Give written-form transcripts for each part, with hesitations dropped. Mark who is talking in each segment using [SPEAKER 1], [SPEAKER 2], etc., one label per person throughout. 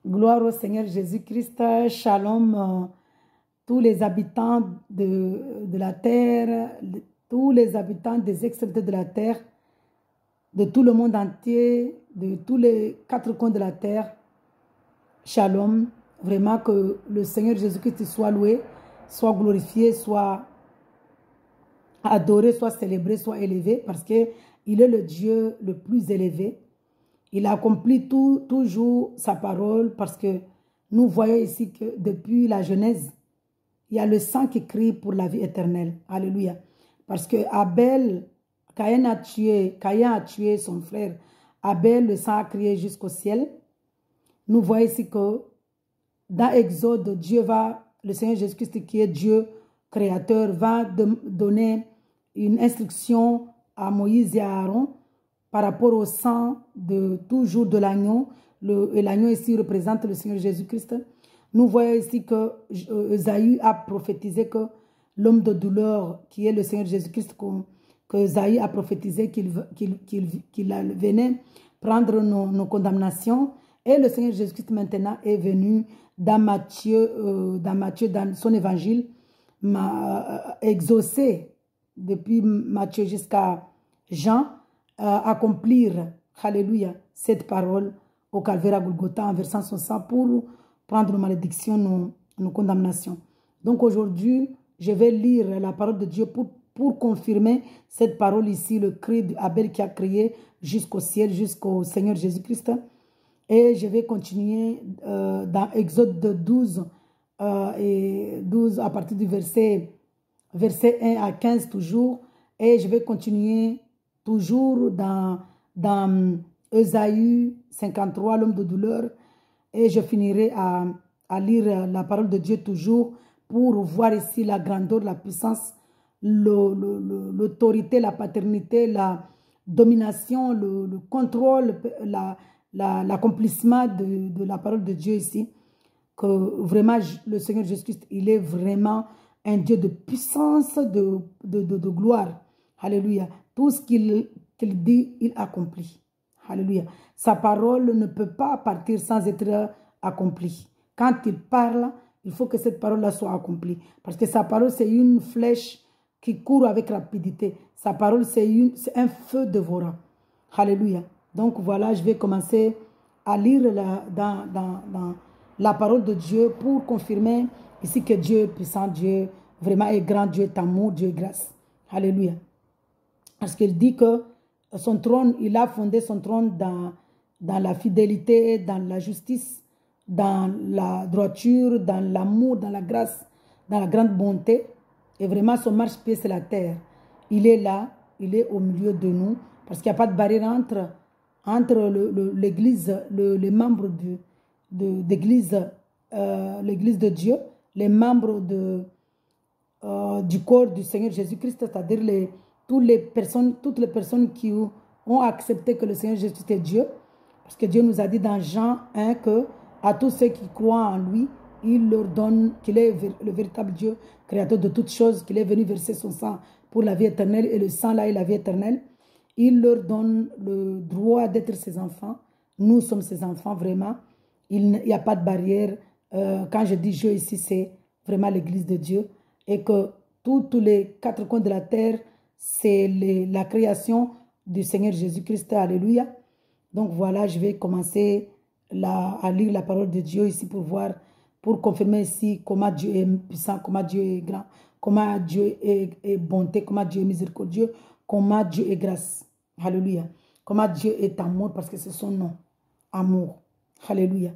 [SPEAKER 1] Gloire au Seigneur Jésus-Christ. Shalom, tous les habitants de la terre, tous les habitants des extrémités de la terre, de tout le monde entier, de tous les quatre coins de la terre. Shalom. Vraiment que le Seigneur Jésus-Christ soit loué, soit glorifié, soit adoré, soit célébré, soit élevé, parce qu'il est le Dieu le plus élevé. Il accomplit toujours sa parole, parce que nous voyons ici que depuis la Genèse, il y a le sang qui crie pour la vie éternelle. Alléluia. Parce que Abel, Caïn a tué son frère. Abel, le sang a crié jusqu'au ciel. Nous voyons ici que dans Exode, le Seigneur Jésus-Christ, qui est Dieu créateur, va donner une instruction à Moïse et à Aaron par rapport au sang toujours de l'agneau. Et l'agneau ici représente le Seigneur Jésus-Christ. Nous voyons ici que Esaïe a prophétisé que l'homme de douleur, qui est le Seigneur Jésus-Christ, que Esaïe a prophétisé qu'il venait prendre nos condamnations. Et le Seigneur Jésus-Christ maintenant est venu dans Matthieu, dans son évangile, exaucé depuis Matthieu jusqu'à Jean, accomplir, alléluia, cette parole au calvaire à Golgotha en versant son sang pour prendre nos malédictions, nos condamnations. Donc aujourd'hui, je vais lire la parole de Dieu pour confirmer cette parole ici, le cri d'Abel qui a crié jusqu'au ciel, jusqu'au Seigneur Jésus-Christ. Et je vais continuer dans Exode 12, à partir du verset 1 à 15 toujours. Et je vais continuer toujours dans Esaïe 53, l'homme de douleur. Et je finirai à lire la parole de Dieu toujours pour voir ici la grandeur, la puissance, l'autorité, la paternité, la domination, le contrôle, l'accomplissement de la parole de Dieu ici. Que vraiment le Seigneur Jésus-Christ, il est vraiment un Dieu de puissance, de gloire. Alléluia. Tout ce qu'il dit, il accomplit. Alléluia. Sa parole ne peut pas partir sans être accomplie. Quand il parle, il faut que cette parole-là soit accomplie. Parce que sa parole, c'est une flèche qui court avec rapidité. Sa parole, c'est un feu dévorant. Alléluia. Donc voilà, je vais commencer à lire dans la parole de Dieu pour confirmer ici que Dieu est puissant, Dieu vraiment est grand, Dieu est amour, Dieu est grâce. Alléluia. Parce qu'il dit que son trône, il a fondé son trône dans la fidélité, dans la justice, dans la droiture, dans l'amour, dans la grâce, dans la grande bonté. Et vraiment, son marche-pied, c'est la terre. Il est là, il est au milieu de nous, parce qu'il n'y a pas de barrière entre l'Église, les membres l'église de Dieu, les membres du corps du Seigneur Jésus-Christ, c'est-à-dire toutes les personnes qui ont accepté que le Seigneur Jésus est Dieu, parce que Dieu nous a dit dans Jean 1 que à tous ceux qui croient en lui, il leur donne qu'il est le véritable Dieu, créateur de toutes choses, qu'il est venu verser son sang pour la vie éternelle, et le sang là est la vie éternelle. Il leur donne le droit d'être ses enfants. Nous sommes ses enfants vraiment. Il n'y a pas de barrière. Quand je dis Dieu ici, c'est vraiment l'église de Dieu. Et que tous les quatre coins de la terre, c'est la création du Seigneur Jésus-Christ. Alléluia. Donc voilà, je vais commencer à lire la parole de Dieu ici pour confirmer ici comment Dieu est puissant, comment Dieu est grand, comment Dieu est bonté, comment Dieu est miséricordieux, comment Dieu est grâce. Alléluia. Comment Dieu est amour, parce que c'est son nom. Amour. Alléluia.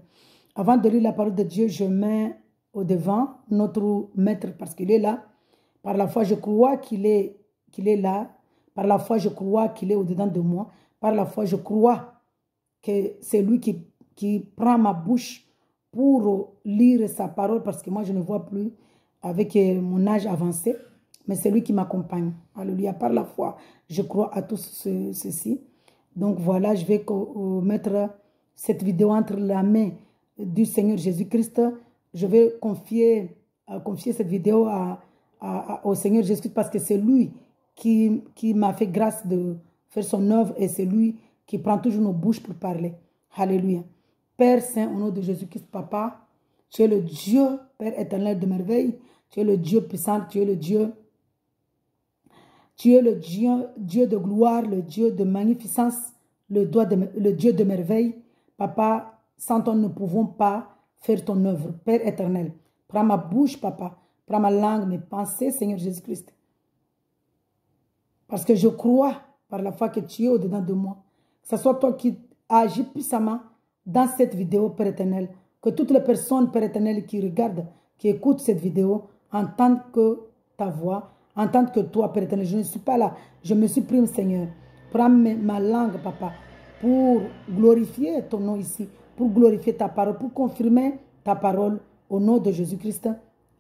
[SPEAKER 1] Avant de lire la parole de Dieu, je mets au devant notre maître parce qu'il est là. Par la foi, je crois qu'il est là. Par la foi, je crois qu'il est au-dedans de moi. Par la foi, je crois que c'est lui qui prend ma bouche pour lire sa parole, parce que moi, je ne vois plus avec mon âge avancé, mais c'est lui qui m'accompagne. Alléluia. Par la foi, je crois à tout ceci. Donc voilà, je vais mettre cette vidéo entre la main du Seigneur Jésus-Christ. Je vais confier cette vidéo au Seigneur Jésus-Christ, parce que c'est lui qui m'a fait grâce de faire son œuvre, et c'est lui qui prend toujours nos bouches pour parler. Alléluia. Père Saint, au nom de Jésus-Christ, Papa, tu es le Dieu, Père éternel de merveille, tu es le Dieu puissant, tu es le Dieu Dieu de gloire, le Dieu de magnificence, le Dieu de merveille. Papa, sans toi, nous ne pouvons pas faire ton œuvre. Père éternel, prends ma bouche, Papa, prends ma langue, mes pensées, Seigneur Jésus-Christ. Parce que je crois par la foi que tu es au-dedans de moi. Que ce soit toi qui agis puissamment dans cette vidéo, Père éternel. Que toutes les personnes, Père éternel, qui regardent, qui écoutent cette vidéo, entendent que ta voix, entendent que toi, Père éternel, je ne suis pas là. Je me supprime, Seigneur. Prends ma langue, Papa, pour glorifier ton nom ici, pour glorifier ta parole, pour confirmer ta parole au nom de Jésus-Christ.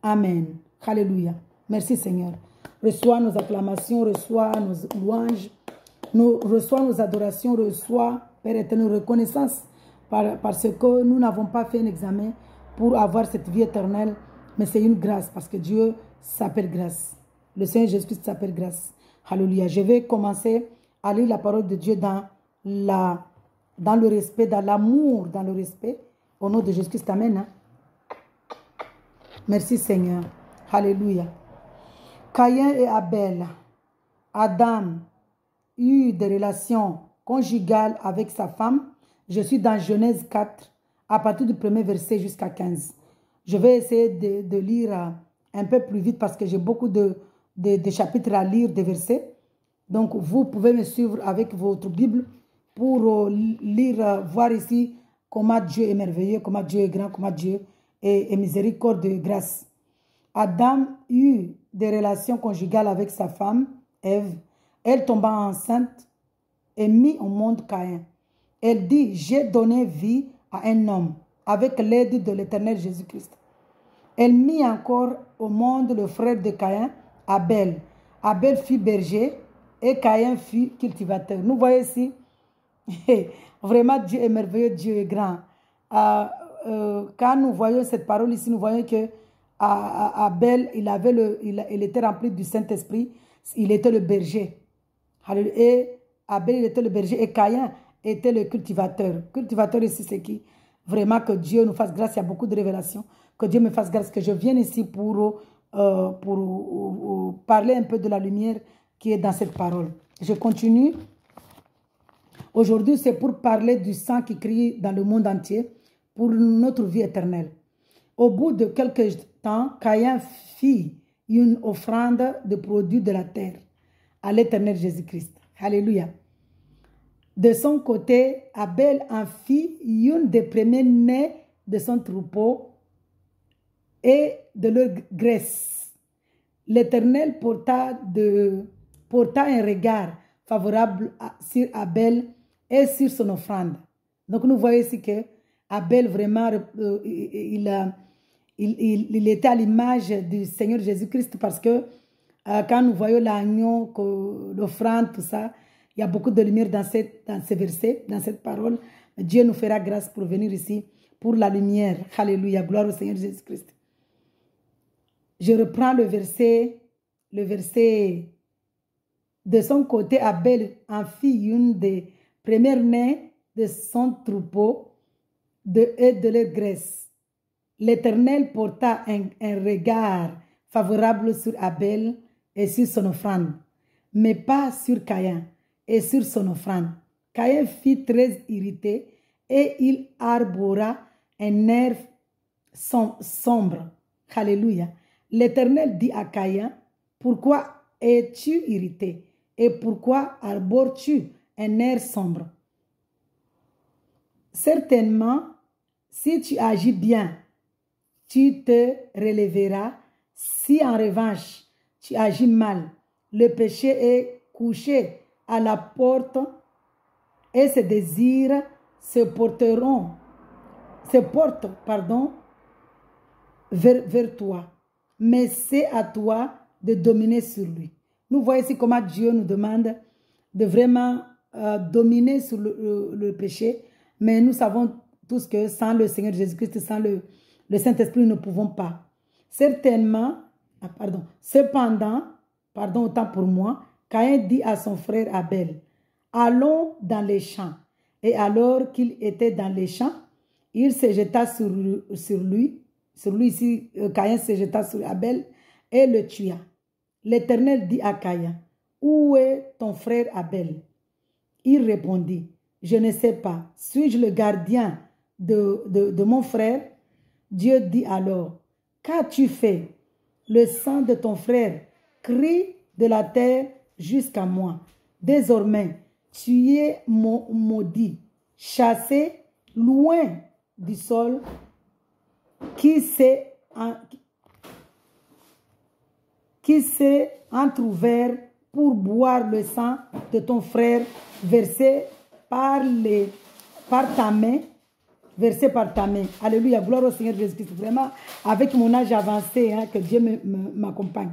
[SPEAKER 1] Amen. Alléluia. Merci, Seigneur. Reçois nos acclamations, reçois nos louanges, reçois nos adorations, reçois, Père éternel, reconnaissance parce que nous n'avons pas fait un examen pour avoir cette vie éternelle, mais c'est une grâce parce que Dieu s'appelle grâce. Le Seigneur Jésus-Christ s'appelle grâce. Alléluia. Je vais commencer à lire la parole de Dieu dans le respect, dans l'amour, dans le respect. Au nom de Jésus-Christ, amen. Merci Seigneur. Alléluia. Caïn et Abel. Adam eut des relations conjugales avec sa femme. Je suis dans Genèse 4, à partir du premier verset jusqu'à 15. Je vais essayer de lire un peu plus vite parce que j'ai beaucoup de chapitres à lire, des versets. Donc, vous pouvez me suivre avec votre Bible pour lire, voir ici comment Dieu est merveilleux, comment Dieu est grand, comment Dieu est miséricorde et grâce. Adam eut des relations conjugales avec sa femme, Ève. Elle tomba enceinte et mit au monde Caïn. Elle dit, j'ai donné vie à un homme avec l'aide de l'Éternel Jésus-Christ. Elle mit encore au monde le frère de Caïn, Abel. Abel fut berger et Caïn fut cultivateur. Nous voyons ici, vraiment Dieu est merveilleux, Dieu est grand. Quand nous voyons cette parole ici, nous voyons que Abel, il était rempli du Saint-Esprit, il était le berger. Et Abel, il était le berger et Caïn était le cultivateur. Cultivateur ici, c'est qui? Vraiment que Dieu nous fasse grâce, il y a beaucoup de révélations. Que Dieu me fasse grâce, que je vienne ici pour parler un peu de la lumière qui est dans cette parole. Je continue. Aujourd'hui, c'est pour parler du sang qui crie dans le monde entier pour notre vie éternelle. Au bout de quelques temps, Caïn fit une offrande de produits de la terre à l'Éternel Jésus-Christ. Alléluia. De son côté, Abel en fit une des premiers-nés de son troupeau et de leur graisse. L'Éternel porta un regard favorable sur Abel et sur son offrande. Donc nous voyons ici que Abel vraiment, il était à l'image du Seigneur Jésus-Christ parce que quand nous voyons l'agneau, l'offrande, tout ça, il y a beaucoup de lumière dans ces versets, dans cette parole. Dieu nous fera grâce pour venir ici pour la lumière. Alléluia, gloire au Seigneur Jésus-Christ. Je reprends le verset. De son côté, Abel en fit une des premières-nées de son troupeau et de leur graisse. L'Éternel porta un regard favorable sur Abel et sur son offrande, mais pas sur Caïn et sur son offrande. Caïn fut très irrité et il arbora un air sombre. Alléluia. L'Éternel dit à Caïn, pourquoi es-tu irrité et pourquoi arbores-tu un air sombre? Certainement, si tu agis bien, tu te relèveras. Si en revanche, tu agis mal, le péché est couché à la porte et ses désirs se portent vers toi. Mais c'est à toi de dominer sur lui. Nous voyons ici comment Dieu nous demande de vraiment dominer sur le péché. Mais nous savons tous que sans le Seigneur Jésus-Christ, sans le Saint-Esprit, nous ne pouvons pas. Cependant, autant pour moi, Caïn dit à son frère Abel, allons dans les champs. Et alors qu'il était dans les champs, Il se jeta sur lui ici, Caïn se jeta sur Abel et le tua. L'Éternel dit à Caïn, où est ton frère Abel? Il répondit, je ne sais pas, suis-je le gardien de mon frère? Dieu dit alors, qu'as-tu fait? Le sang de ton frère crie de la terre jusqu'à moi. Désormais, tu es maudit, chassé loin du sol qui s'est entrouvert pour boire le sang de ton frère versé par ta main. Versé par ta main. Alléluia, gloire au Seigneur Jésus-Christ. Vraiment, avec mon âge avancé, que Dieu m'accompagne.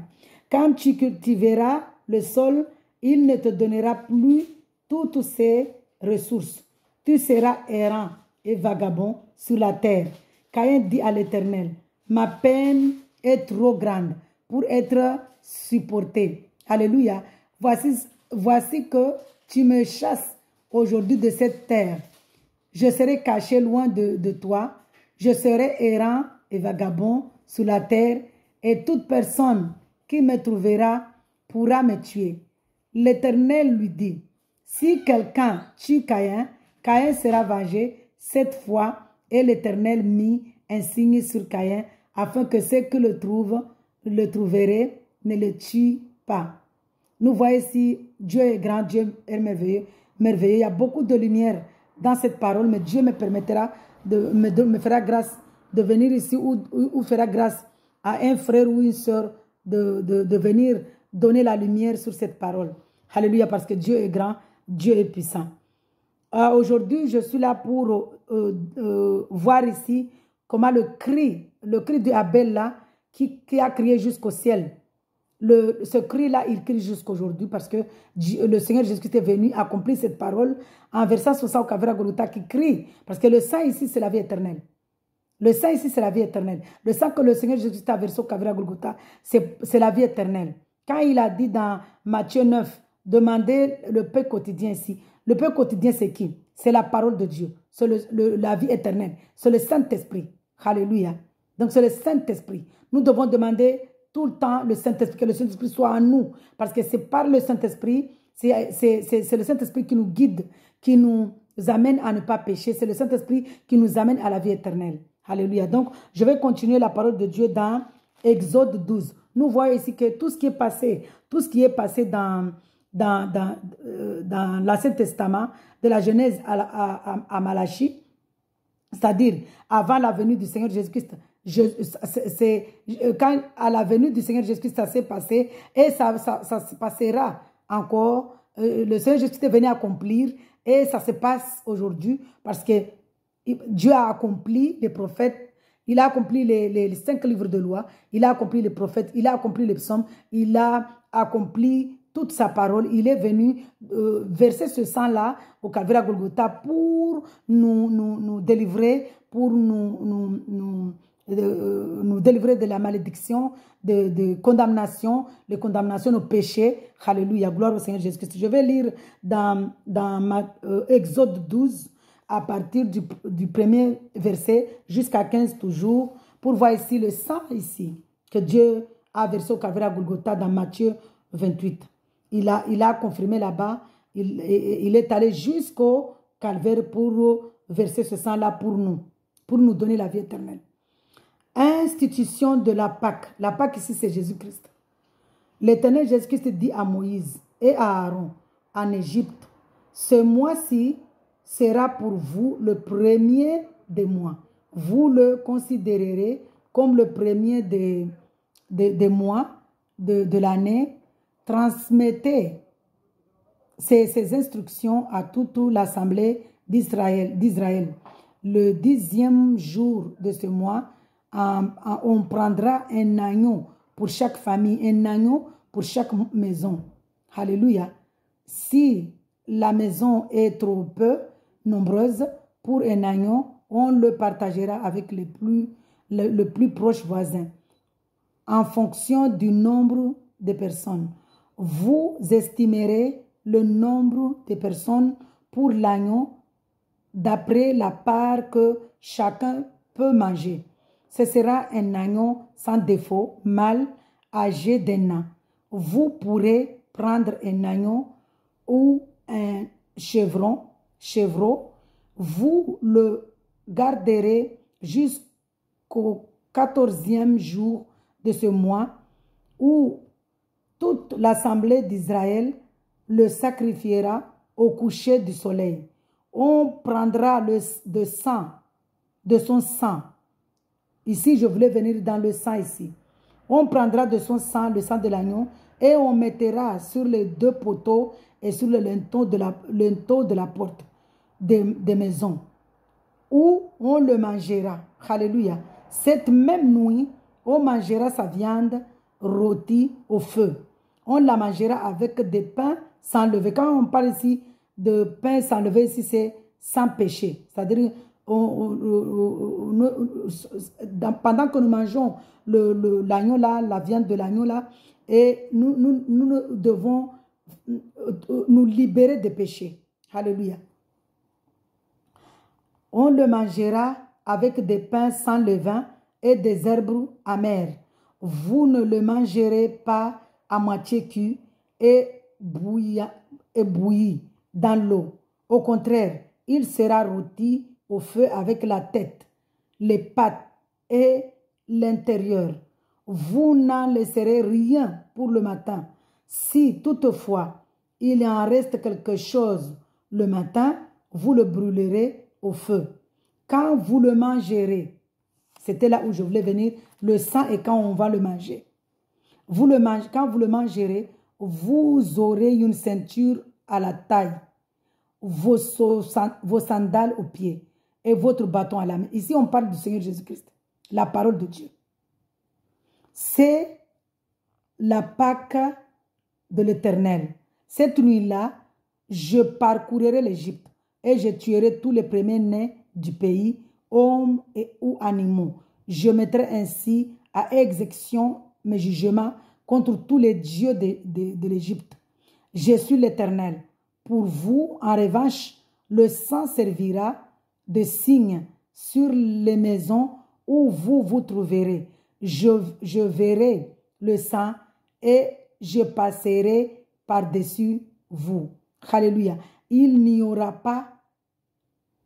[SPEAKER 1] Quand tu cultiveras le sol, il ne te donnera plus toutes ses ressources. Tu seras errant et vagabond sur la terre. Caïn dit à l'Éternel, ma peine est trop grande pour être supportée. Alléluia. Voici que tu me chasses aujourd'hui de cette terre. Je serai caché loin de toi. Je serai errant et vagabond sur la terre, et toute personne qui me trouvera pourra me tuer. L'Éternel lui dit, si quelqu'un tue Caïn, Caïn sera vengé cette fois, et l'Éternel mit un signe sur Caïn, afin que ceux qui le trouveraient ne le tuent pas. Nous voyons ici, Dieu est grand, Dieu est merveilleux. Il y a beaucoup de lumière dans cette parole, mais Dieu me permettra, me fera grâce de venir ici ou fera grâce à un frère ou une soeur de venir donner la lumière sur cette parole. Alléluia, parce que Dieu est grand, Dieu est puissant. Aujourd'hui, je suis là pour voir ici comment le cri d'Abel là, qui a crié jusqu'au ciel. Ce cri-là, il crie jusqu'aujourd'hui parce que le Seigneur Jésus-Christ est venu accomplir cette parole en versant son sang au Calvaire à Golgotha qui crie. Parce que le sang ici, c'est la vie éternelle. Le sang ici, c'est la vie éternelle. Le sang que le Seigneur Jésus-Christ a versé au Calvaire à Golgotha, c'est la vie éternelle. Quand il a dit dans Matthieu 9, demandez le pain quotidien ici. Le pain quotidien, c'est qui? C'est la parole de Dieu. C'est la vie éternelle. C'est le Saint-Esprit. Alléluia. Donc, c'est le Saint-Esprit. Nous devons demander tout le temps le Saint-Esprit, que le Saint-Esprit soit en nous. Parce que c'est par le Saint-Esprit, c'est le Saint-Esprit qui nous guide, qui nous amène à ne pas pécher. C'est le Saint-Esprit qui nous amène à la vie éternelle. Alléluia. Donc, je vais continuer la parole de Dieu dans Exode 12. Nous voyons ici que tout ce qui est passé dans l'Ancien Testament, de la Genèse à Malachie, c'est-à-dire avant la venue du Seigneur Jésus-Christ, quand à la venue du Seigneur Jésus-Christ, ça s'est passé et ça se passera encore. Le Seigneur Jésus-Christ est venu accomplir et ça se passe aujourd'hui parce que Dieu a accompli les prophètes, il a accompli les 5 livres de loi, il a accompli les prophètes, il a accompli les psaumes, il a accompli toute sa parole. Il est venu verser ce sang-là au Calvaire à Golgotha pour nous délivrer, pour nous délivrer de la malédiction, de condamnation, les condamnations, nos péchés. Alléluia, gloire au Seigneur Jésus-Christ. Je vais lire dans Exode 12, à partir du premier verset jusqu'à 15 toujours, pour voir ici le sang ici, que Dieu a versé au Calvaire à Golgotha dans Matthieu 28. Il a confirmé là-bas, il est allé jusqu'au Calvaire pour verser ce sang-là pour nous donner la vie éternelle. Institution de la Pâque. La Pâque ici, c'est Jésus-Christ. L'Éternel Jésus-Christ dit à Moïse et à Aaron en Égypte, ce mois-ci sera pour vous le premier des mois. Vous le considérerez comme le premier des mois de l'année. Transmettez ces instructions à toute l'assemblée d'Israël. Le 10e jour de ce mois, on prendra un agneau pour chaque famille, un agneau pour chaque maison. Alléluia. Si la maison est trop peu nombreuse pour un agneau, on le partagera avec le plus proche voisin en fonction du nombre de personnes. Vous estimerez le nombre de personnes pour l'agneau d'après la part que chacun peut manger. Ce sera un agneau sans défaut, mâle, âgé d'un an. Vous pourrez prendre un agneau ou un chevreau. Vous le garderez jusqu'au 14e jour de ce mois où toute l'assemblée d'Israël le sacrifiera au coucher du soleil. On prendra de son sang. Ici, je voulais venir dans le sang ici. On prendra de son sang, le sang de l'agneau, et on mettra sur les 2 poteaux et sur le linteau de la porte des maisons, où on le mangera. Alléluia. Cette même nuit, on mangera sa viande rôtie au feu. On la mangera avec des pains sans levain. Quand on parle ici de pain sans levain, ici c'est sans péché. C'est-à-dire, pendant que nous mangeons l'agneau là, la viande de l'agneau là, et nous devons nous libérer des péchés. Alléluia. On le mangera avec des pains sans levain et des herbes amères. Vous ne le mangerez pas à moitié cuit et bouilli dans l'eau. Au contraire, il sera rôti au feu avec la tête, les pattes et l'intérieur. Vous n'en laisserez rien pour le matin. Si toutefois il en reste quelque chose le matin, vous le brûlerez au feu. Quand vous le mangerez, c'était là où je voulais venir, le sang et quand on va le manger. Quand vous le mangerez, vous aurez une ceinture à la taille, vos sandales aux pieds et votre bâton à la main. Ici, on parle du Seigneur Jésus-Christ, la parole de Dieu. C'est la Pâque de l'Éternel. Cette nuit-là, je parcourrai l'Égypte et je tuerai tous les premiers-nés du pays, hommes ou animaux. Je mettrai ainsi à exécution mes jugements contre tous les dieux de l'Égypte. Je suis l'Éternel. Pour vous, en revanche, le sang servira de signe sur les maisons où vous vous trouverez. Je verrai le sang et je passerai par-dessus vous. Alléluia. Il n'y aura pas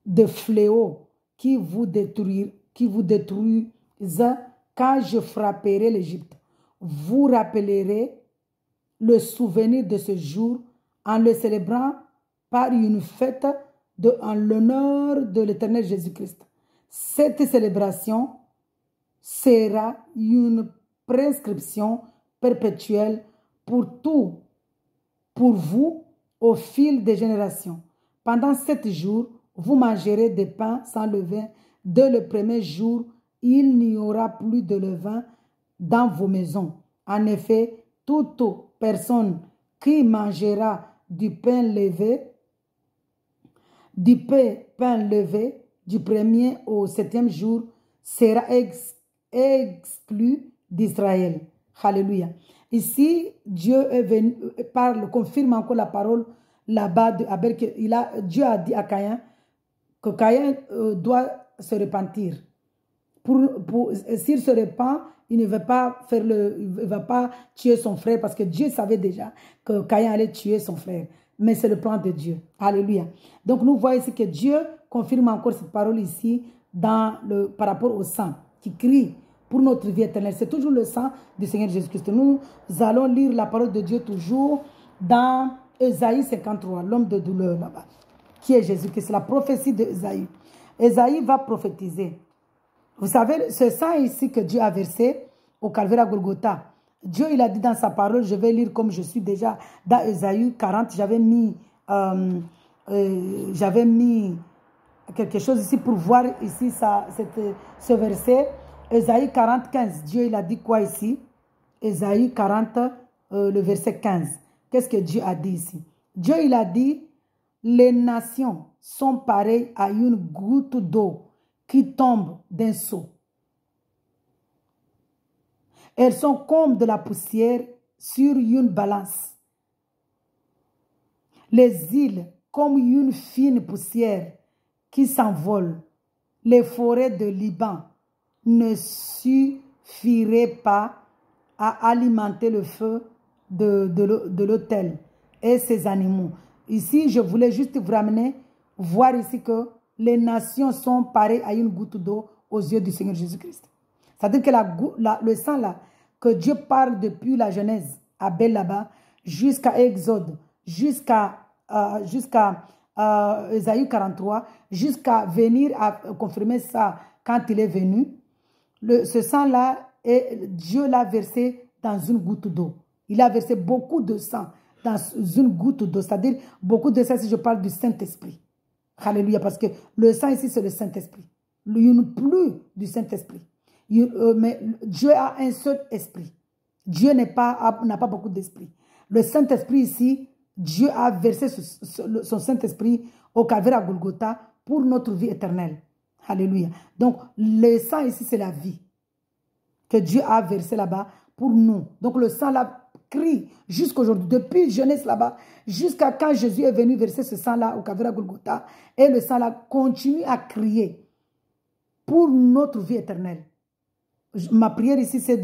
[SPEAKER 1] de fléau qui vous détruise quand je frapperai l'Égypte. Vous rappellerez le souvenir de ce jour en le célébrant par une fête en l'honneur de l'Éternel Jésus-Christ. Cette célébration sera une prescription perpétuelle pour vous au fil des générations. Pendant 7 jours, vous mangerez des pains sans levain. Dès le premier jour, il n'y aura plus de levain dans vos maisons. En effet, toute personne qui mangera du pain levé du premier au 7e jour sera exclu d'Israël. Alléluia. Ici, Dieu est venu, confirme encore la parole là-bas d'Abel. Dieu a dit à Caïn que Caïn doit se repentir. S'il se repent, il ne va pas va pas tuer son frère parce que Dieu savait déjà que Caïn allait tuer son frère. Mais c'est le plan de Dieu. Alléluia. Donc nous voyons ici que Dieu confirme encore cette parole ici par rapport au sang qui crie pour notre vie éternelle. C'est toujours le sang du Seigneur Jésus-Christ. Nous allons lire la parole de Dieu toujours dans Ésaïe 53, l'homme de douleur là-bas, qui est Jésus-Christ, la prophétie d'Ésaïe. Ésaïe va prophétiser. Vous savez, ce sang ici que Dieu a versé au calvaire à Golgotha, Dieu, il a dit dans sa parole, je vais lire comme je suis déjà dans Ésaïe 40, j'avais mis quelque chose ici pour voir ici ce verset. Ésaïe 40, 15. Dieu, il a dit quoi ici? Ésaïe 40, le verset 15. Qu'est-ce que Dieu a dit ici? Dieu, il a dit, les nations sont pareilles à une goutte d'eau qui tombe d'un seau. Elles sont comme de la poussière sur une balance. Les îles comme une fine poussière qui s'envolent, les forêts de Liban ne suffiraient pas à alimenter le feu de l'autel et ses animaux. Ici, je voulais juste vous ramener, voir ici que les nations sont pareilles à une goutte d'eau aux yeux du Seigneur Jésus-Christ. C'est-à-dire que le sang là, que Dieu parle depuis la Genèse, Abel là-bas, jusqu'à Exode, jusqu'à Ésaïe 43, jusqu'à venir à confirmer ça quand il est venu, ce sang-là, Dieu l'a versé dans une goutte d'eau. Il a versé beaucoup de sang dans une goutte d'eau, c'est-à-dire beaucoup de sang si je parle du Saint-Esprit. Alléluia, parce que le sang ici, c'est le Saint-Esprit. Il n'y a plus du Saint-Esprit. Mais Dieu a un seul esprit. Dieu n'a pas beaucoup d'esprit. Le Saint-Esprit ici, Dieu a versé son Saint-Esprit au Calvaire à Golgotha pour notre vie éternelle. Alléluia. Donc, le sang ici, c'est la vie que Dieu a versé là-bas pour nous. Donc, le sang là crie jusqu'aujourd'hui, depuis jeunesse là-bas, jusqu'à quand Jésus est venu verser ce sang-là au Calvaire à Golgotha. Et le sang là continue à crier pour notre vie éternelle. Ma prière ici, c'est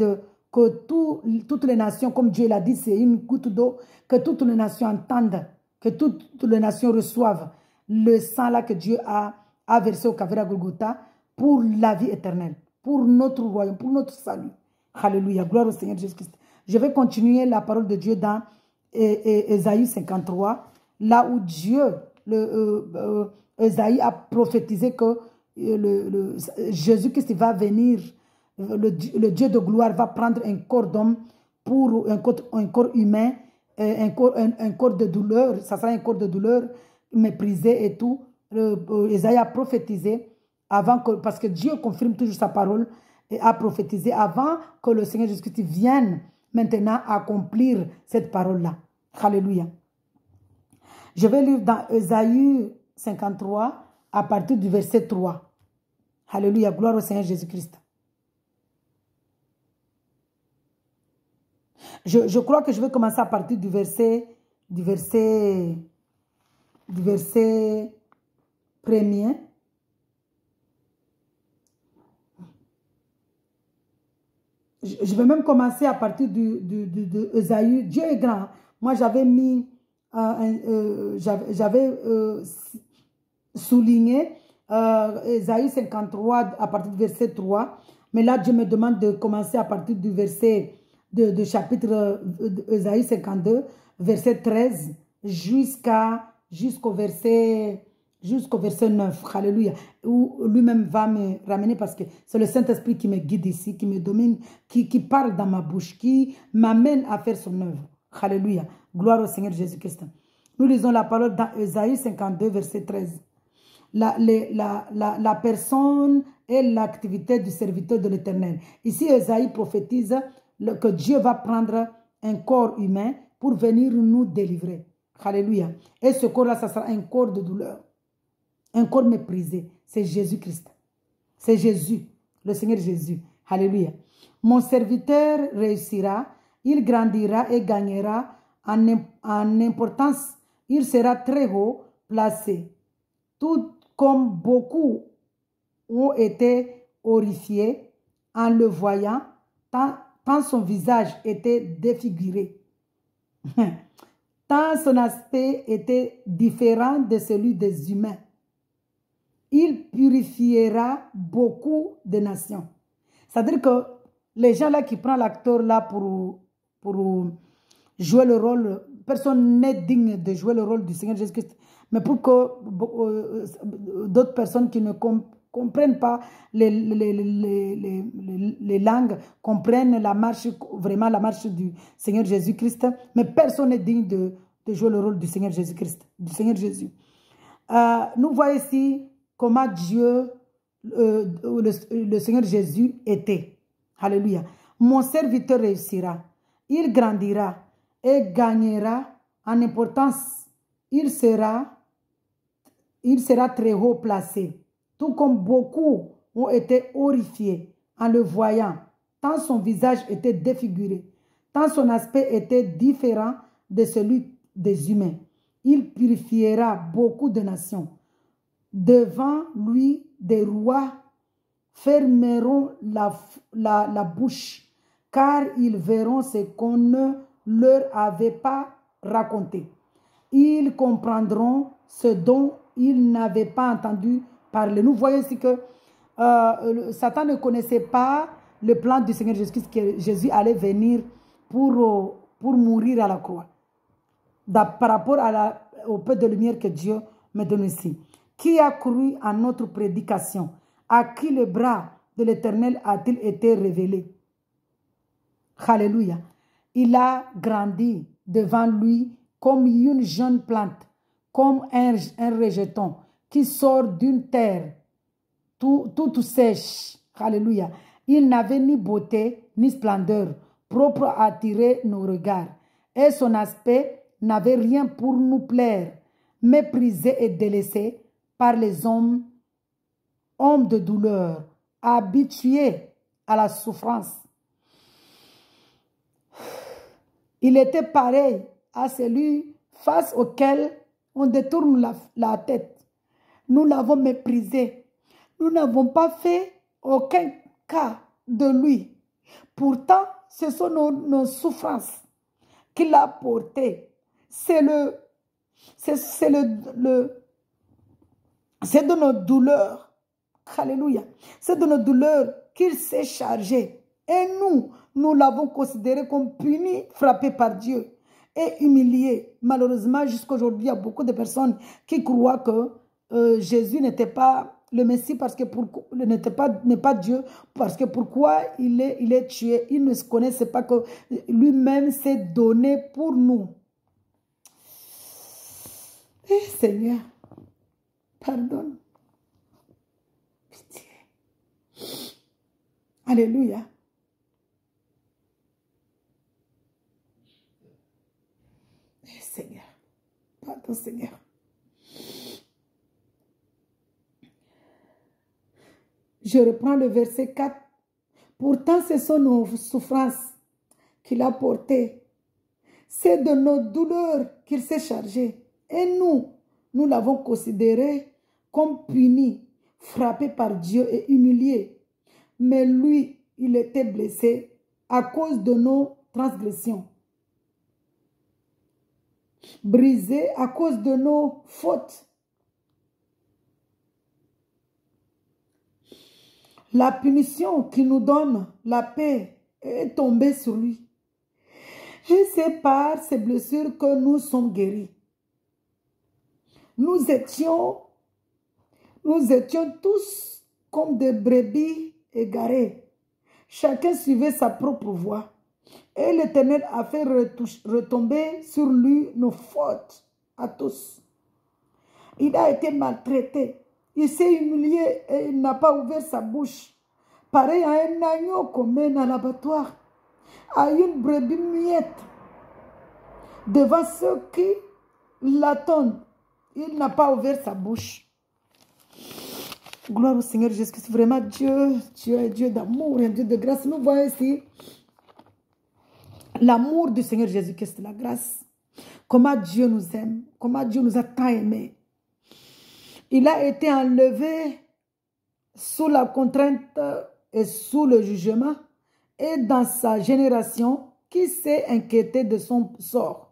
[SPEAKER 1] que toutes les nations, comme Dieu l'a dit, c'est une goutte d'eau, que toutes les nations entendent, que toutes les nations reçoivent le sang là que Dieu a versé au Calvaire à Golgotha pour la vie éternelle, pour notre royaume, pour notre salut. Alléluia, gloire au Seigneur Jésus-Christ. Je vais continuer la parole de Dieu dans Ésaïe 53, là où Dieu, Ésaïe a prophétisé que Jésus-Christ va venir. Le Dieu de gloire va prendre un corps d'homme pour un corps humain, un corps de douleur. Ça sera un corps de douleur méprisé et tout. Isaïe a prophétisé avant que, parce que Dieu confirme toujours sa parole, et a prophétisé avant que le Seigneur Jésus-Christ vienne maintenant accomplir cette parole-là. Alléluia. Je vais lire dans Ésaïe 53 à partir du verset 3. Alléluia, gloire au Seigneur Jésus-Christ. Je crois que je vais commencer à partir du verset premier. Je vais même commencer à partir de Ésaïe. Dieu est grand. Moi, j'avais mis, souligné Ésaïe 53 à partir du verset 3. Mais là, Dieu me demande de commencer à partir du verset de chapitre Ésaïe 52, verset 13, jusqu'au verset 9. Alléluia. Où lui-même va me ramener parce que c'est le Saint-Esprit qui me guide ici, qui me domine, qui parle dans ma bouche, qui m'amène à faire son œuvre. Alléluia. Gloire au Seigneur Jésus-Christ. Nous lisons la parole dans Ésaïe 52, verset 13. La personne et l'activité du serviteur de l'Éternel. Ici, Ésaïe prophétise que Dieu va prendre un corps humain pour venir nous délivrer. Alléluia. Et ce corps-là, ça sera un corps de douleur. Un corps méprisé. C'est Jésus-Christ. C'est Jésus, le Seigneur Jésus. Alléluia. Mon serviteur réussira, il grandira et gagnera en importance. Il sera très haut placé. Tout comme beaucoup ont été horrifiés en le voyant, tant son visage était défiguré, tant son aspect était différent de celui des humains. Il purifiera beaucoup de nations. C'est-à-dire que les gens là qui prennent l'acteur là pour jouer le rôle, personne n'est digne de jouer le rôle du Seigneur Jésus-Christ, mais pour que d'autres personnes qui ne comprennent pas les langues, comprennent la marche, vraiment la marche du Seigneur Jésus-Christ, mais personne n'est digne de jouer le rôle du Seigneur Jésus-Christ, du Seigneur Jésus. Nous voyons ici comment Dieu, le Seigneur Jésus était. Alléluia. Mon serviteur réussira, il grandira et gagnera en importance. Il sera très haut placé, tout comme beaucoup ont été horrifiés en le voyant, tant son visage était défiguré, tant son aspect était différent de celui des humains. Il purifiera beaucoup de nations. Devant lui, des rois fermeront la bouche, car ils verront ce qu'on ne leur avait pas raconté. Ils comprendront ce dont ils n'avaient pas entendu parler. Nous voyons ici que Satan ne connaissait pas le plan du Seigneur Jésus-Christ, que Jésus allait venir pour mourir à la croix. Par rapport au peu de lumière que Dieu me donne ici. Qui a cru à notre prédication? À qui le bras de l'Éternel a-t-il été révélé? Alléluia. Il a grandi devant lui comme une jeune plante, comme un rejeton qui sort d'une terre tout sèche. Alléluia. Il n'avait ni beauté ni splendeur propre à attirer nos regards. Et son aspect n'avait rien pour nous plaire, méprisé et délaissé par les hommes de douleur, habitués à la souffrance. Il était pareil à celui face auquel on détourne la tête. Nous l'avons méprisé. Nous n'avons pas fait aucun cas de lui. Pourtant, ce sont nos souffrances qu'il a portées. C'est de nos douleurs. Alléluia. C'est de nos douleurs qu'il s'est chargé. Et nous l'avons considéré comme puni, frappé par Dieu et humilié. Malheureusement, jusqu'à aujourd'hui, il y a beaucoup de personnes qui croient que Jésus n'était pas le Messie parce que n'est pas Dieu, parce que pourquoi il est tué. Il ne se connaissait pas que lui-même s'est donné pour nous. Eh, Seigneur, pardonne. Pitié. Alléluia. Eh, Seigneur, pardon, Seigneur. Je reprends le verset 4. Pourtant, ce sont nos souffrances qu'il a portées. C'est de nos douleurs qu'il s'est chargé. Et nous l'avons considéré comme puni, frappé par Dieu et humilié. Mais lui, il était blessé à cause de nos transgressions, brisé à cause de nos fautes. La punition qui nous donne la paix est tombée sur lui. Et c'est par ces blessures que nous sommes guéris. Nous étions tous comme des brebis égarées. Chacun suivait sa propre voie. Et l'Éternel a fait retomber sur lui nos fautes à tous. Il a été maltraité. Il s'est humilié et il n'a pas ouvert sa bouche. Pareil à un agneau qu'on mène à l'abattoir, à une brebis muette. Devant ceux qui l'attendent, il n'a pas ouvert sa bouche. Gloire au Seigneur Jésus-Christ. Vraiment, Dieu est Dieu d'amour et Dieu de grâce. Nous voyons ici l'amour du Seigneur Jésus-Christ, la grâce. Comment Dieu nous aime, comment Dieu nous a tant aimés. Il a été enlevé sous la contrainte et sous le jugement. Et dans sa génération, qui s'est inquiété de son sort?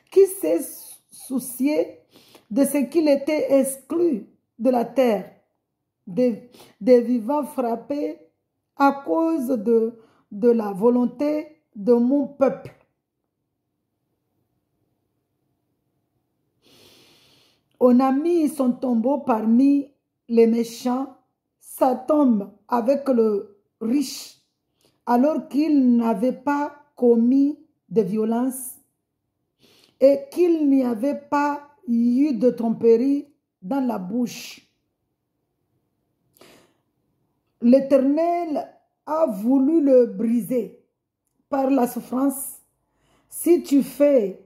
[SPEAKER 1] Qui s'est soucié de ce qu'il était exclu de la terre, des vivants frappés à cause de la volonté de mon peuple? On a mis son tombeau parmi les méchants, sa tombe avec le riche, alors qu'il n'avait pas commis de violence et qu'il n'y avait pas eu de tromperie dans la bouche. L'Éternel a voulu le briser par la souffrance. Si tu fais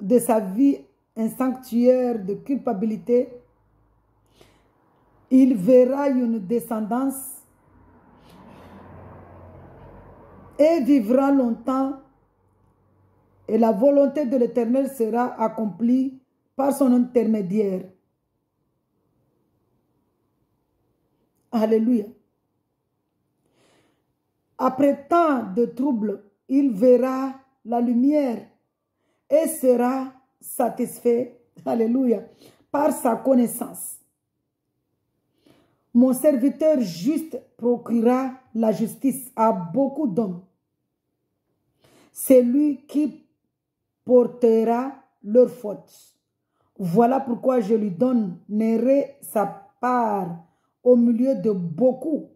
[SPEAKER 1] de sa vie un sanctuaire de culpabilité, il verra une descendance et vivra longtemps, et la volonté de l'Éternel sera accomplie par son intermédiaire. Alléluia. Après tant de troubles, il verra la lumière et sera satisfait, alléluia, par sa connaissance. Mon serviteur juste procurera la justice à beaucoup d'hommes. C'est lui qui portera leurs fautes. Voilà pourquoi je lui donnerai sa part au milieu de beaucoup.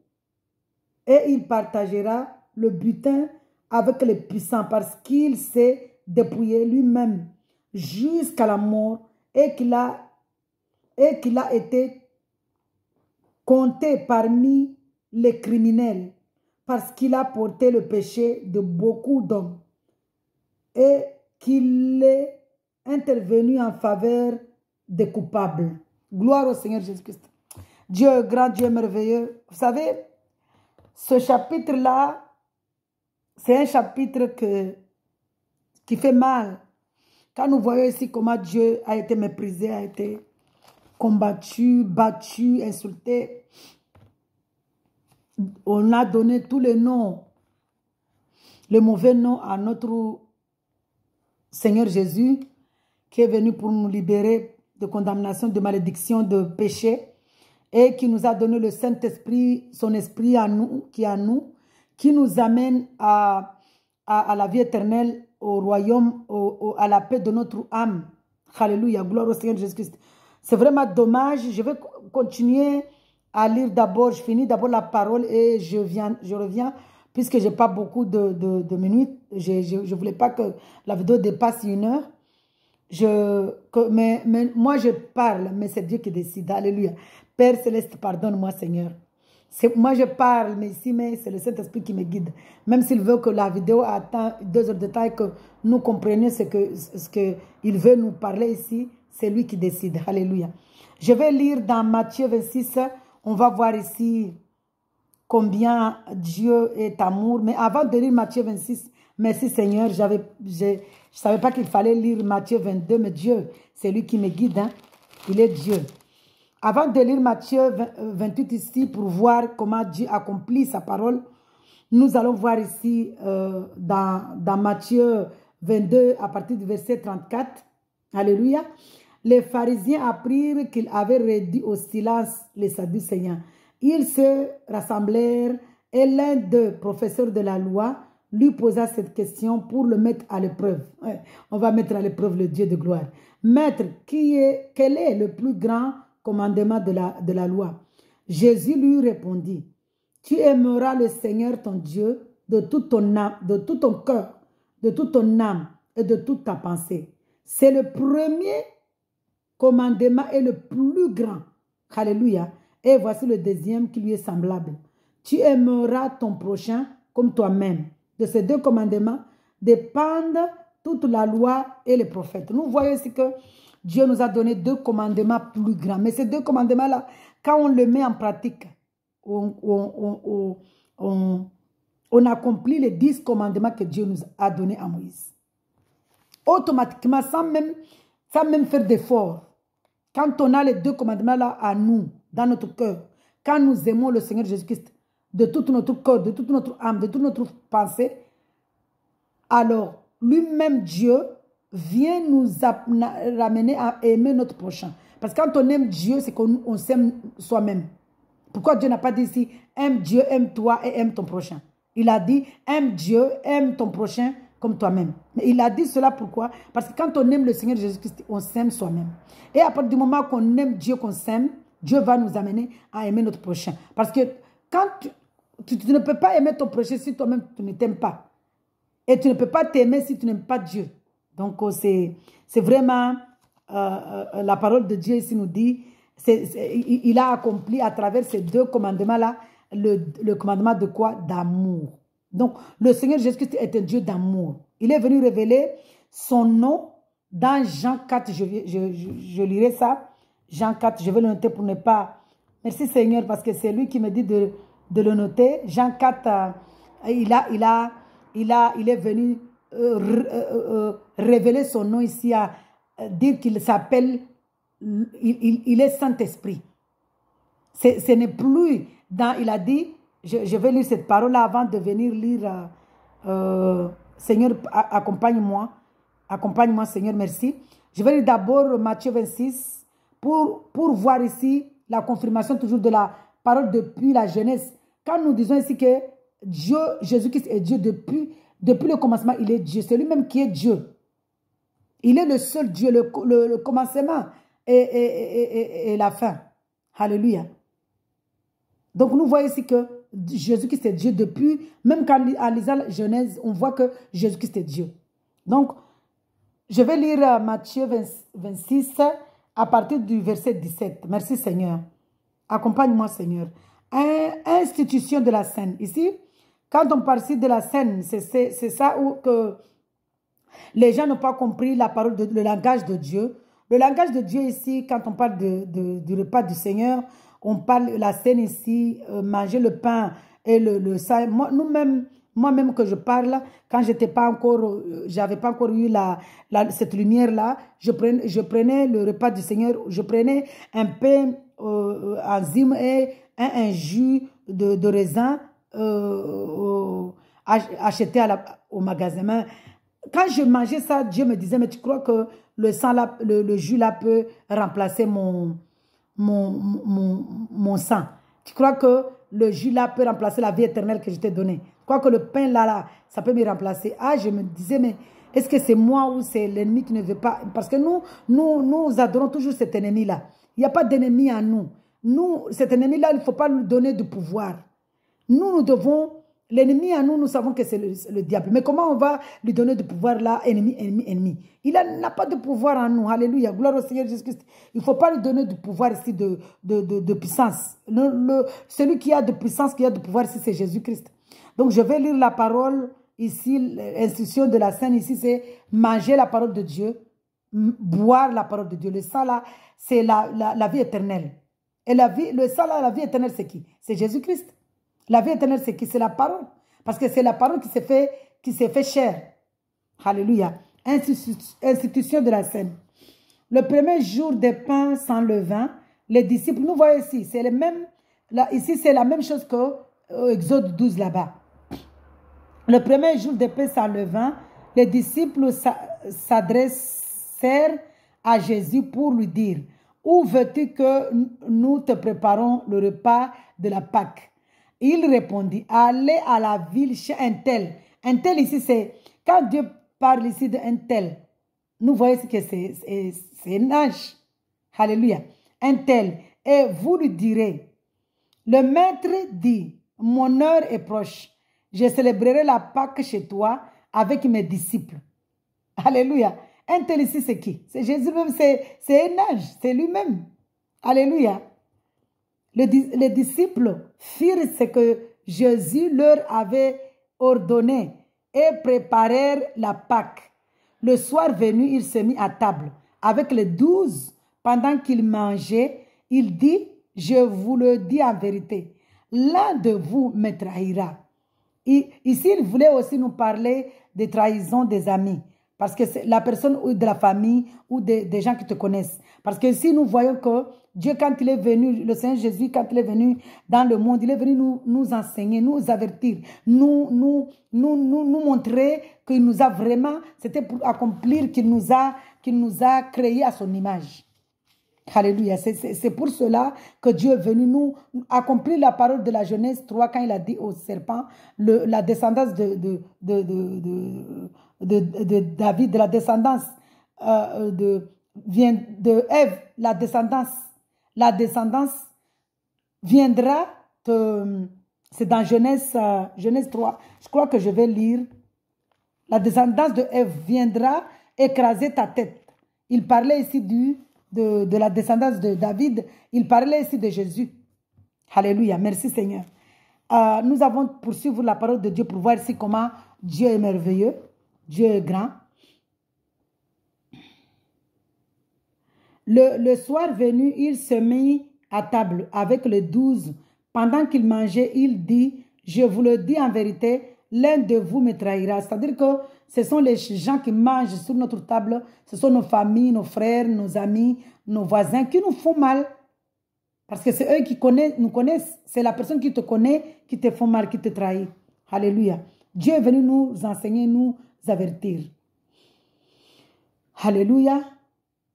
[SPEAKER 1] Et il partagera le butin avec les puissants parce qu'il s'est dépouillé lui-même jusqu'à la mort et qu'il a été compté parmi les criminels parce qu'il a porté le péché de beaucoup d'hommes et qu'il est intervenu en faveur des coupables. Gloire au Seigneur Jésus-Christ. Dieu, grand Dieu merveilleux. Vous savez, ce chapitre-là, c'est un chapitre qui fait mal. Quand nous voyons ici comment Dieu a été méprisé, a été combattu, battu, insulté. On a donné tous les noms, les mauvais noms à notre Seigneur Jésus, qui est venu pour nous libérer de condamnation, de malédiction, de péché, et qui nous a donné le Saint-Esprit, son Esprit à nous, qui nous amène à la vie éternelle, au royaume, à la paix de notre âme. Alléluia, gloire au Seigneur Jésus-Christ. C'est vraiment dommage. Je vais continuer à lire d'abord. Je finis d'abord la parole et je reviens, puisque je n'ai pas beaucoup de minutes. Je ne voulais pas que la vidéo dépasse 1 heure. Mais moi, je parle, mais c'est Dieu qui décide. Alléluia. Père Céleste, pardonne-moi, Seigneur. Moi, je parle, mais ici, c'est le Saint-Esprit qui me guide. Même s'il veut que la vidéo attend 2 heures de temps et que nous comprenions ce qu'il veut nous parler ici, c'est lui qui décide. Alléluia. Je vais lire dans Matthieu 26. On va voir ici combien Dieu est amour. Mais avant de lire Matthieu 26, merci Seigneur, je ne savais pas qu'il fallait lire Matthieu 22, mais Dieu, c'est lui qui me guide. Hein? Il est Dieu. Avant de lire Matthieu 28 ici, pour voir comment Dieu accomplit sa parole, nous allons voir ici dans Matthieu 22, à partir du verset 34. Alléluia. Les pharisiens apprirent qu'il avait réduit au silence les Sadducéens. Ils se rassemblèrent et l'un des professeurs de la loi lui posa cette question pour le mettre à l'épreuve. On va mettre à l'épreuve le Dieu de gloire. Maître, quel est le plus grand commandement de la loi? Jésus lui répondit, tu aimeras le Seigneur ton Dieu de toute ton âme, de tout ton cœur, de toute ton âme et de toute ta pensée. C'est le premier commandement et le plus grand. Alléluia. Et voici le deuxième qui lui est semblable. Tu aimeras ton prochain comme toi-même. De ces 2 commandements dépendent toute la loi et les prophètes. Nous voyons ici que Dieu nous a donné 2 commandements plus grands. Mais ces 2 commandements-là, quand on le met en pratique, on accomplit les 10 commandements que Dieu nous a donnés à Moïse. Automatiquement, sans même faire d'effort. Quand on a les 2 commandements-là à nous, dans notre cœur, quand nous aimons le Seigneur Jésus-Christ de tout notre cœur, de toute notre âme, de toute notre pensée, alors lui-même Dieu vient nous ramener à aimer notre prochain. Parce que quand on aime Dieu, c'est qu'on s'aime soi-même. Pourquoi Dieu n'a pas dit ici, aime Dieu, aime toi et aime ton prochain? Il a dit, aime Dieu, aime ton prochain comme toi-même. Mais il a dit cela pourquoi? Parce que quand on aime le Seigneur Jésus-Christ, on s'aime soi-même. Et à partir du moment qu'on aime Dieu, qu'on s'aime, Dieu va nous amener à aimer notre prochain. Parce que quand tu ne peux pas aimer ton prochain si toi-même tu ne t'aimes pas. Et tu ne peux pas t'aimer si tu n'aimes pas Dieu. Donc c'est vraiment la parole de Dieu ici nous dit, il a accompli à travers ces 2 commandements-là, le commandement de quoi? D'amour. Donc le Seigneur Jésus-Christ est un Dieu d'amour. Il est venu révéler son nom dans Jean 4. Je lirai ça. Jean 4, je vais le noter pour ne pas... Merci Seigneur parce que c'est lui qui me dit de le noter. Jean 4, il est venu révéler son nom ici, à dire qu'il s'appelle, il est Saint-Esprit. Ce n'est plus il a dit, je vais lire cette parole-là avant de venir lire Seigneur, accompagne-moi. Accompagne-moi, Seigneur, merci. Je vais lire d'abord Matthieu 26 pour voir ici la confirmation toujours de la parole depuis la Genèse. Quand nous disons ici que Dieu, Jésus-Christ est Dieu depuis le commencement, il est Dieu. C'est lui-même qui est Dieu. Il est le seul Dieu, le commencement et la fin. Alléluia. Donc nous voyons ici que Jésus-Christ est Dieu depuis, même quand en lisant la Genèse, on voit que Jésus-Christ est Dieu. Donc, je vais lire Matthieu 26 à partir du verset 17. Merci Seigneur. Accompagne-moi Seigneur. Institution de la scène. Ici, quand on parle ici de la scène, c'est ça où que les gens n'ont pas compris la parole, le langage de Dieu. Le langage de Dieu ici, quand on parle du repas du Seigneur, on parle de la scène ici, manger le pain et le sang. Moi-même que je parle, quand j'avais pas encore eu cette lumière-là, je prenais le repas du Seigneur, je prenais un pain enzyme et un jus de raisin acheté au magasin. Quand je mangeais ça, Dieu me disait, mais tu crois que le sang là, le jus là peut remplacer mon sang? Tu crois que le jus là peut remplacer la vie éternelle que je t'ai donnée? Tu crois que le pain là, ça peut me remplacer? Ah, je me disais, mais est-ce que c'est moi ou c'est l'ennemi qui ne veut pas? Parce que nous adorons toujours cet ennemi-là. Il n'y a pas d'ennemi en nous. Cet ennemi-là, il ne faut pas lui donner de pouvoir. Nous devons... L'ennemi en nous savons que c'est le diable. Mais comment on va lui donner du pouvoir là, ennemi? Il n'a pas de pouvoir en nous. Alléluia. Gloire au Seigneur Jésus-Christ. Il ne faut pas lui donner du pouvoir ici de puissance. Celui qui a de puissance, qui a de pouvoir ici, c'est Jésus-Christ. Donc je vais lire la parole ici. L'instruction de la scène ici, c'est manger la parole de Dieu, boire la parole de Dieu. Le sang là, c'est la vie éternelle. Et le sang là, la vie éternelle, c'est qui? C'est Jésus-Christ. La vie éternelle, c'est qui? C'est la parole. Parce que c'est la parole qui s'est fait chair. Alléluia. Institution de la scène. Le premier jour des pains sans levain, les disciples, nous voyons ici, c'est le même, là, ici c'est la même chose que Exode 12 là-bas. Le premier jour des pains sans levain, les disciples s'adressèrent à Jésus pour lui dire, où veux-tu que nous te préparons le repas de la Pâque? Il répondit, allez à la ville chez un tel. Un tel ici, c'est, quand Dieu parle ici d'un tel, nous voyons que c'est un âge. Alléluia. Un tel. Et vous lui direz, le maître dit, mon heure est proche. Je célébrerai la Pâque chez toi avec mes disciples. Alléluia. Un tel ici, c'est qui? C'est Jésus même, c'est un âge, c'est lui-même. Alléluia. Les disciples firent ce que Jésus leur avait ordonné et préparèrent la Pâque. Le soir venu, il se mit à table avec les 12. Pendant qu'il mangeait, il dit, je vous le dis en vérité, l'un de vous me trahira. Ici, il voulait aussi nous parler des trahisons des amis. Parce que c'est la personne ou de la famille ou des gens qui te connaissent. Parce que ici, nous voyons que Dieu, quand il est venu, le Seigneur Jésus, quand il est venu dans le monde, il est venu nous enseigner, nous avertir, nous montrer qu'il nous a vraiment, c'était pour accomplir qu'il nous a créés à son image. Alléluia. C'est pour cela que Dieu est venu nous accomplir la parole de la Genèse 3 quand il a dit au serpent, la descendance de David, de la descendance vient de Ève, la descendance viendra, c'est dans Genèse 3, je crois que je vais lire, la descendance de Ève viendra écraser ta tête. Il parlait ici de la descendance de David, il parlait ici de Jésus. Alléluia, merci Seigneur. Nous avons poursuivi la parole de Dieu pour voir ici comment Dieu est merveilleux. Dieu est grand. Le soir venu, il se mit à table avec les 12. Pendant qu'il mangeait, il dit, je vous le dis en vérité, l'un de vous me trahira. C'est-à-dire que ce sont les gens qui mangent sur notre table, ce sont nos familles, nos frères, nos amis, nos voisins qui nous font mal. Parce que c'est eux qui nous connaissent. C'est la personne qui te connaît, qui te font mal, qui te trahit. Alléluia. Dieu est venu nous enseigner, nous avertir. Alléluia.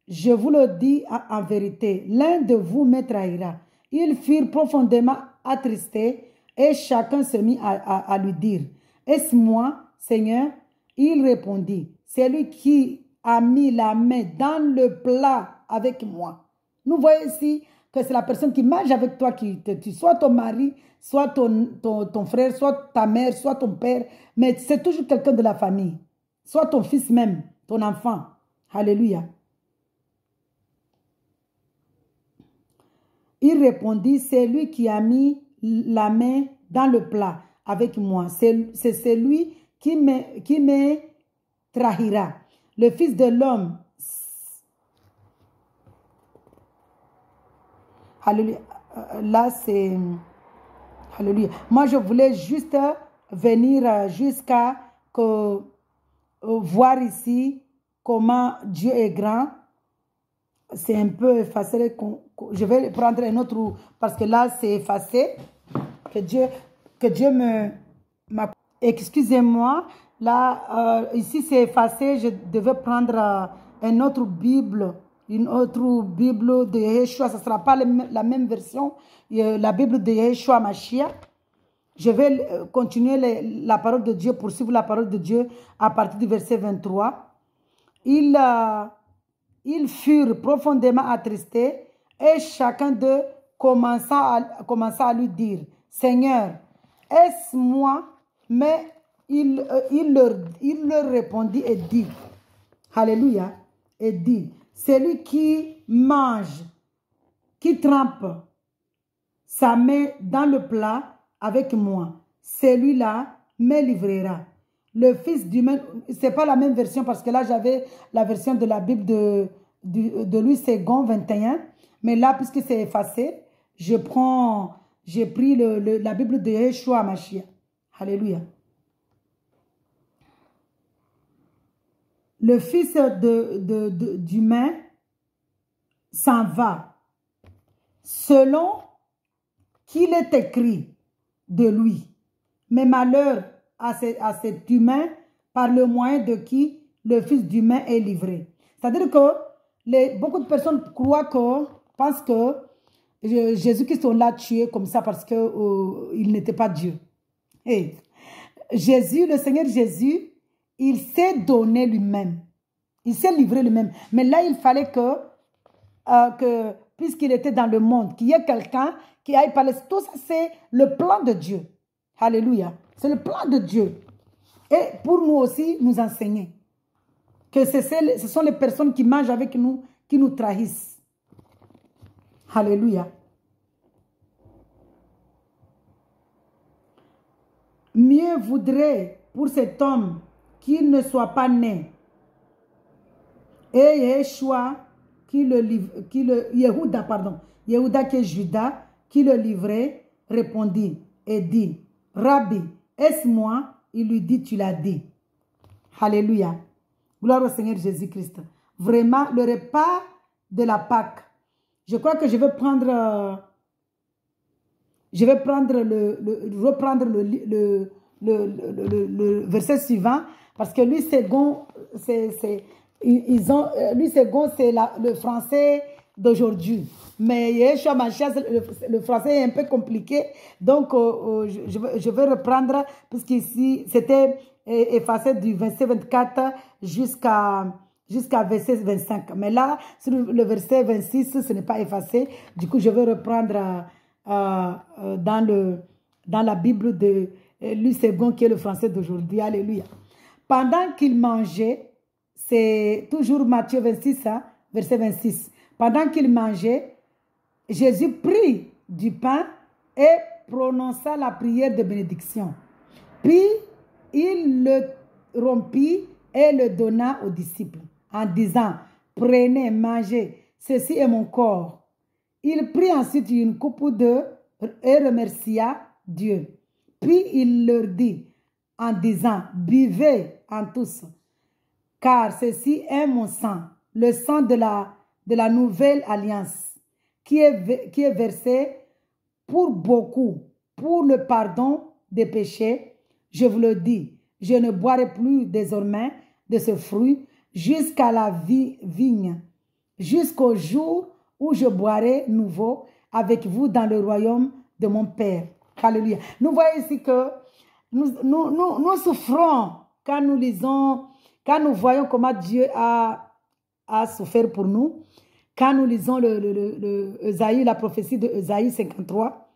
[SPEAKER 1] Je vous le dis en vérité, l'un de vous me trahira. Ils furent profondément attristés et chacun se mit à lui dire, est-ce moi, Seigneur? Il répondit, c'est lui qui a mis la main dans le plat avec moi. Nous voyons ici que c'est la personne qui mange avec toi qui te tue, soit ton mari, soit ton frère, soit ta mère, soit ton père, mais c'est toujours quelqu'un de la famille, soit ton fils même, ton enfant. Alléluia. Il répondit, c'est lui qui a mis la main dans le plat avec moi. C'est celui qui me trahira. Le Fils de l'homme. Alléluia. Là, c'est... Alléluia. Moi, je voulais juste venir jusqu'à voir ici comment Dieu est grand. C'est un peu effacé. Je vais prendre un autre parce que là, c'est effacé. Que Dieu excusez-moi. Là, ici, c'est effacé. Je devais prendre une autre Bible de Yeshua. Ce ne sera pas la même version. La Bible de Yeshua Mashiach. Je vais continuer la parole de Dieu, poursuivre la parole de Dieu à partir du verset 23. Ils furent profondément attristés et chacun d'eux commença à lui dire, Seigneur, est-ce moi? Mais il leur répondit et dit, Alléluia, et dit, celui qui mange, qui trempe sa main dans le plat avec moi, celui-là me livrera. Le Fils d'humain, ce n'est pas la même version parce que là, j'avais la version de la Bible de Louis II, 21. Mais là, puisque c'est effacé, j'ai pris la Bible de Yeshua Mashiach. Alléluia. Le Fils d'humain s'en va selon qu'il est écrit de lui. Mais malheur à cet humain par le moyen de qui le Fils d'humain est livré. C'est-à-dire que beaucoup de personnes pensent que Jésus-Christ, on l'a tué comme ça parce qu'il n'était pas Dieu. Et Jésus, le Seigneur Jésus, il s'est donné lui-même. Il s'est livré lui-même. Mais là, il fallait que puisqu'il était dans le monde, qu'il y ait quelqu'un qui aille parler. Tout ça, c'est le plan de Dieu. Alléluia. C'est le plan de Dieu. Et pour nous aussi, nous enseigner que ce sont les personnes qui mangent avec nous, qui nous trahissent. Alléluia. Mieux vaudrait pour cet homme qu'il ne soit pas né. Et Yeshua, Yehuda qui est Judas, qui le livrait, répondit et dit, Rabbi, est-ce moi? Il lui dit, tu l'as dit. Alléluia. Gloire au Seigneur Jésus-Christ. Vraiment, le repas de la Pâque. Je crois que je vais reprendre le verset suivant parce que lui, second, c'est le français d'aujourd'hui. Mais Yeshua Mashiach, le français est un peu compliqué. Donc, je vais reprendre, puisqu'ici, c'était effacé du verset 24 jusqu'à verset 25. Mais là, sur le verset 26, ce n'est pas effacé. Du coup, je vais reprendre dans la Bible de Louis II, qui est le français d'aujourd'hui. Alléluia. Pendant qu'il mangeait, c'est toujours Matthieu 26, verset 26. Pendant qu'il mangeait, Jésus prit du pain et prononça la prière de bénédiction. Puis, il le rompit et le donna aux disciples en disant, prenez, mangez, ceci est mon corps. Il prit ensuite une coupe d'eau et remercia Dieu. Puis il leur dit en disant, buvez en tous, car ceci est mon sang, le sang de la nouvelle alliance, qui est versé pour beaucoup, pour le pardon des péchés. Je vous le dis, je ne boirai plus désormais de ce fruit jusqu'à la vigne, jusqu'au jour où je boirai nouveau avec vous dans le royaume de mon Père. Alléluia. Nous voyons ici que nous souffrons quand nous lisons, quand nous voyons comment Dieu a souffert pour nous. Quand nous lisons Esaïe, la prophétie de Esaïe 53,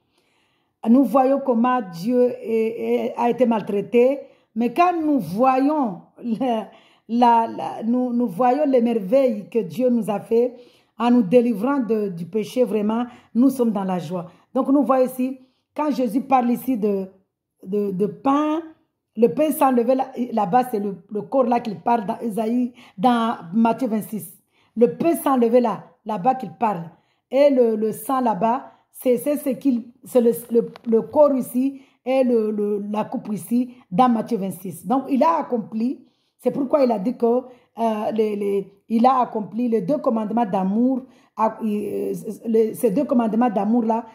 [SPEAKER 1] nous voyons comment Dieu a été maltraité. Mais quand nous voyons, nous voyons les merveilles que Dieu nous a fait en nous délivrant du péché, vraiment, nous sommes dans la joie. Donc nous voyons ici, quand Jésus parle ici de pain, le pain sans lever là-bas, c'est le corps là qu'il parle dans Esaïe, dans Matthieu 26. Le pain sans lever là-bas qu'il parle. Et le sang là-bas, c'est le corps ici et la coupe ici dans Matthieu 26. Donc, il a accompli, c'est pourquoi il a dit que il a accompli les 2 commandements d'amour. Ces 2 commandements d'amour-là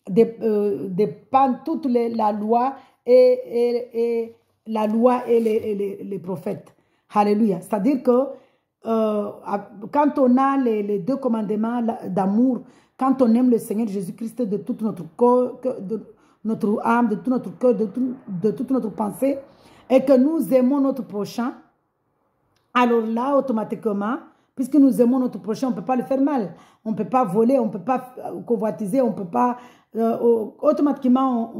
[SPEAKER 1] dépendent toute la loi et la loi et les prophètes. Alléluia. C'est-à-dire que quand on a les 2 commandements d'amour, quand on aime le Seigneur Jésus-Christ de tout notre corps, de notre âme, de tout notre cœur, de toute notre pensée, et que nous aimons notre prochain, alors là, automatiquement, puisque nous aimons notre prochain, on ne peut pas le faire mal. On ne peut pas voler, on ne peut pas convoitiser, on ne peut pas... automatiquement,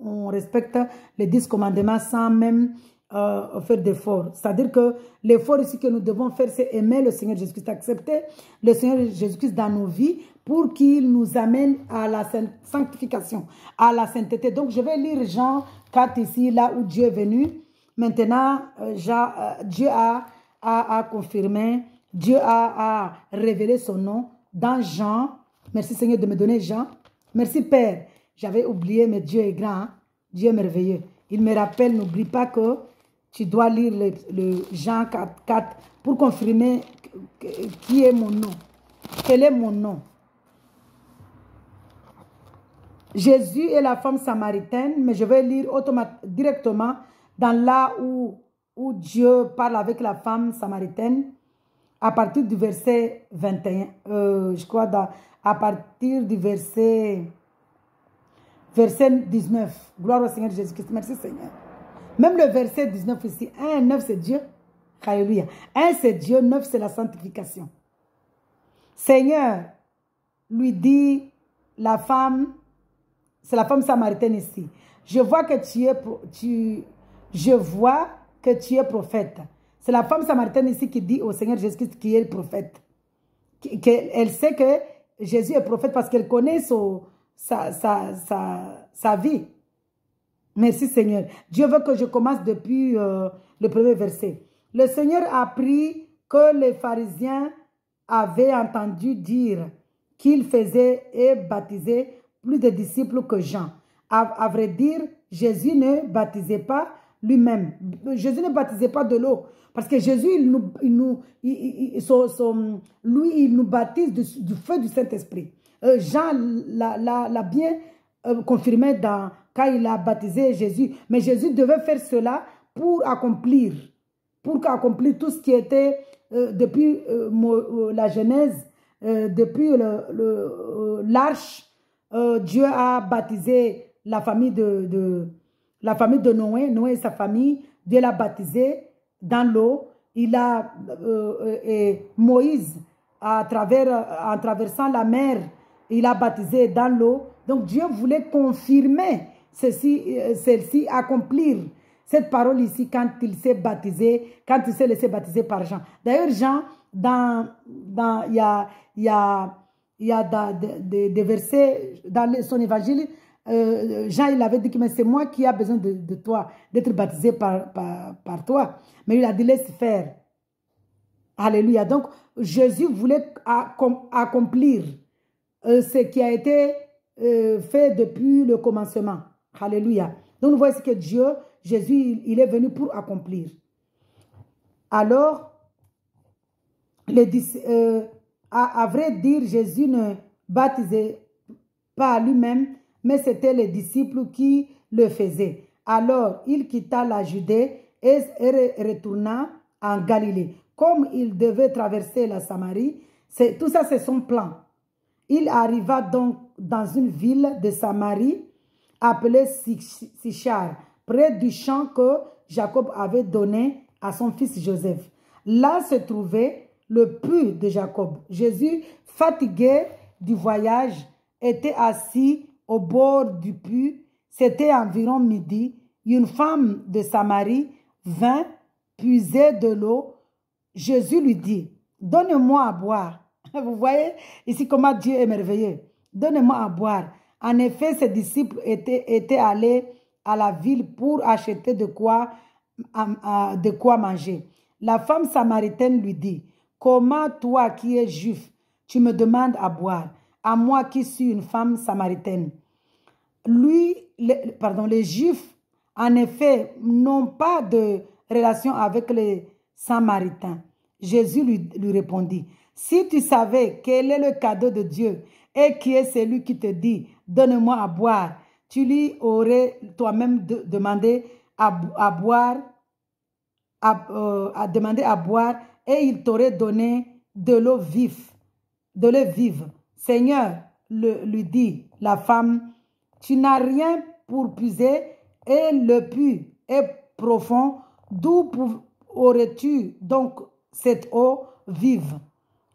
[SPEAKER 1] on respecte les 10 commandements sans même faire d'efforts. C'est-à-dire que l'effort ici que nous devons faire, c'est aimer le Seigneur Jésus-Christ, accepter le Seigneur Jésus-Christ dans nos vies pour qu'il nous amène à la sanctification, à la sainteté. Donc, je vais lire Jean 4 ici, là où Dieu est venu. Maintenant, Dieu a confirmé, Dieu a révélé son nom dans Jean. Merci Seigneur de me donner Jean. Merci Père. J'avais oublié, mais Dieu est grand. Hein? Dieu est merveilleux. Il me rappelle, n'oublie pas que tu dois lire le Jean 4 pour confirmer qui est mon nom. Quel est mon nom? Jésus et la femme samaritaine, mais je vais lire directement dans là où Dieu parle avec la femme samaritaine à partir du verset 21. Je crois à partir du verset 19. Gloire au Seigneur Jésus-Christ. Merci Seigneur. Même le verset 19 ici, 1 et 9 c'est Dieu. Alléluia. 1 c'est Dieu, 9 c'est la sanctification. Seigneur lui dit la femme, c'est la femme samaritaine ici. Je vois que tu es prophète. C'est la femme samaritaine ici qui dit au Seigneur Jésus-Christ qui est le prophète. Elle sait que Jésus est prophète parce qu'elle connaît sa vie. Merci Seigneur. Dieu veut que je commence depuis le premier verset. Le Seigneur a appris que les pharisiens avaient entendu dire qu'il faisait et baptisait plus de disciples que Jean. À vrai dire, Jésus ne baptisait pas lui-même. Jésus ne baptisait pas de l'eau. Parce que Jésus, lui, il nous baptise du feu du Saint-Esprit. Jean l'a bien confirmé quand il a baptisé Jésus. Mais Jésus devait faire cela pour accomplir tout ce qui était depuis la Genèse, depuis l'arche. Dieu a baptisé la famille de Noé, Noé et sa famille. Dieu l'a baptisé dans l'eau. Moïse, en traversant la mer, il a baptisé dans l'eau. Donc Dieu voulait confirmer celle-ci, accomplir cette parole ici quand il s'est baptisé, quand il s'est laissé baptiser par Jean. D'ailleurs, Jean, il y a des versets dans son évangile, Jean, il avait dit que c'est moi qui a besoin de toi, d'être baptisé par toi. Mais il a dit, laisse faire. Alléluia. Donc, Jésus voulait accomplir ce qui a été fait depuis le commencement. Alléluia. Donc, nous voyons que Jésus, il est venu pour accomplir. Alors, À vrai dire, Jésus ne baptisait pas lui-même, mais c'était les disciples qui le faisaient. Alors, il quitta la Judée et retourna en Galilée. Comme il devait traverser la Samarie, tout ça c'est son plan. Il arriva donc dans une ville de Samarie appelée Sichar, près du champ que Jacob avait donné à son fils Joseph. Là se trouvait le puits de Jacob. Jésus, fatigué du voyage, était assis au bord du puits. C'était environ midi. Une femme de Samarie vint puiser de l'eau. Jésus lui dit, donne-moi à boire. Vous voyez ici comment Dieu est merveilleux. Donne-moi à boire. En effet, ses disciples étaient allés à la ville pour acheter de quoi manger. La femme samaritaine lui dit, comment toi qui es juif, tu me demandes à boire, à moi qui suis une femme samaritaine? Les Juifs, en effet, n'ont pas de relation avec les Samaritains. Jésus lui répondit, si tu savais quel est le cadeau de Dieu et qui est celui qui te dit, donne-moi à boire, tu lui aurais toi-même demandé à boire, demander à boire et il t'aurait donné de l'eau vive. Seigneur, lui dit la femme, tu n'as rien pour puiser et le puits est profond. D'où aurais-tu donc cette eau vive?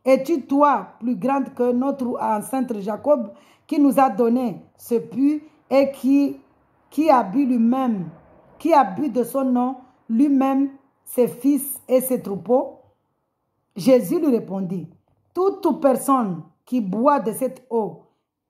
[SPEAKER 1] Es-tu toi plus grande que notre ancêtre Jacob qui nous a donné ce puits et qui a bu lui-même, qui a bu de son nom lui-même, ses fils et ses troupeaux? Jésus lui répondit, toute personne qui boit de cette eau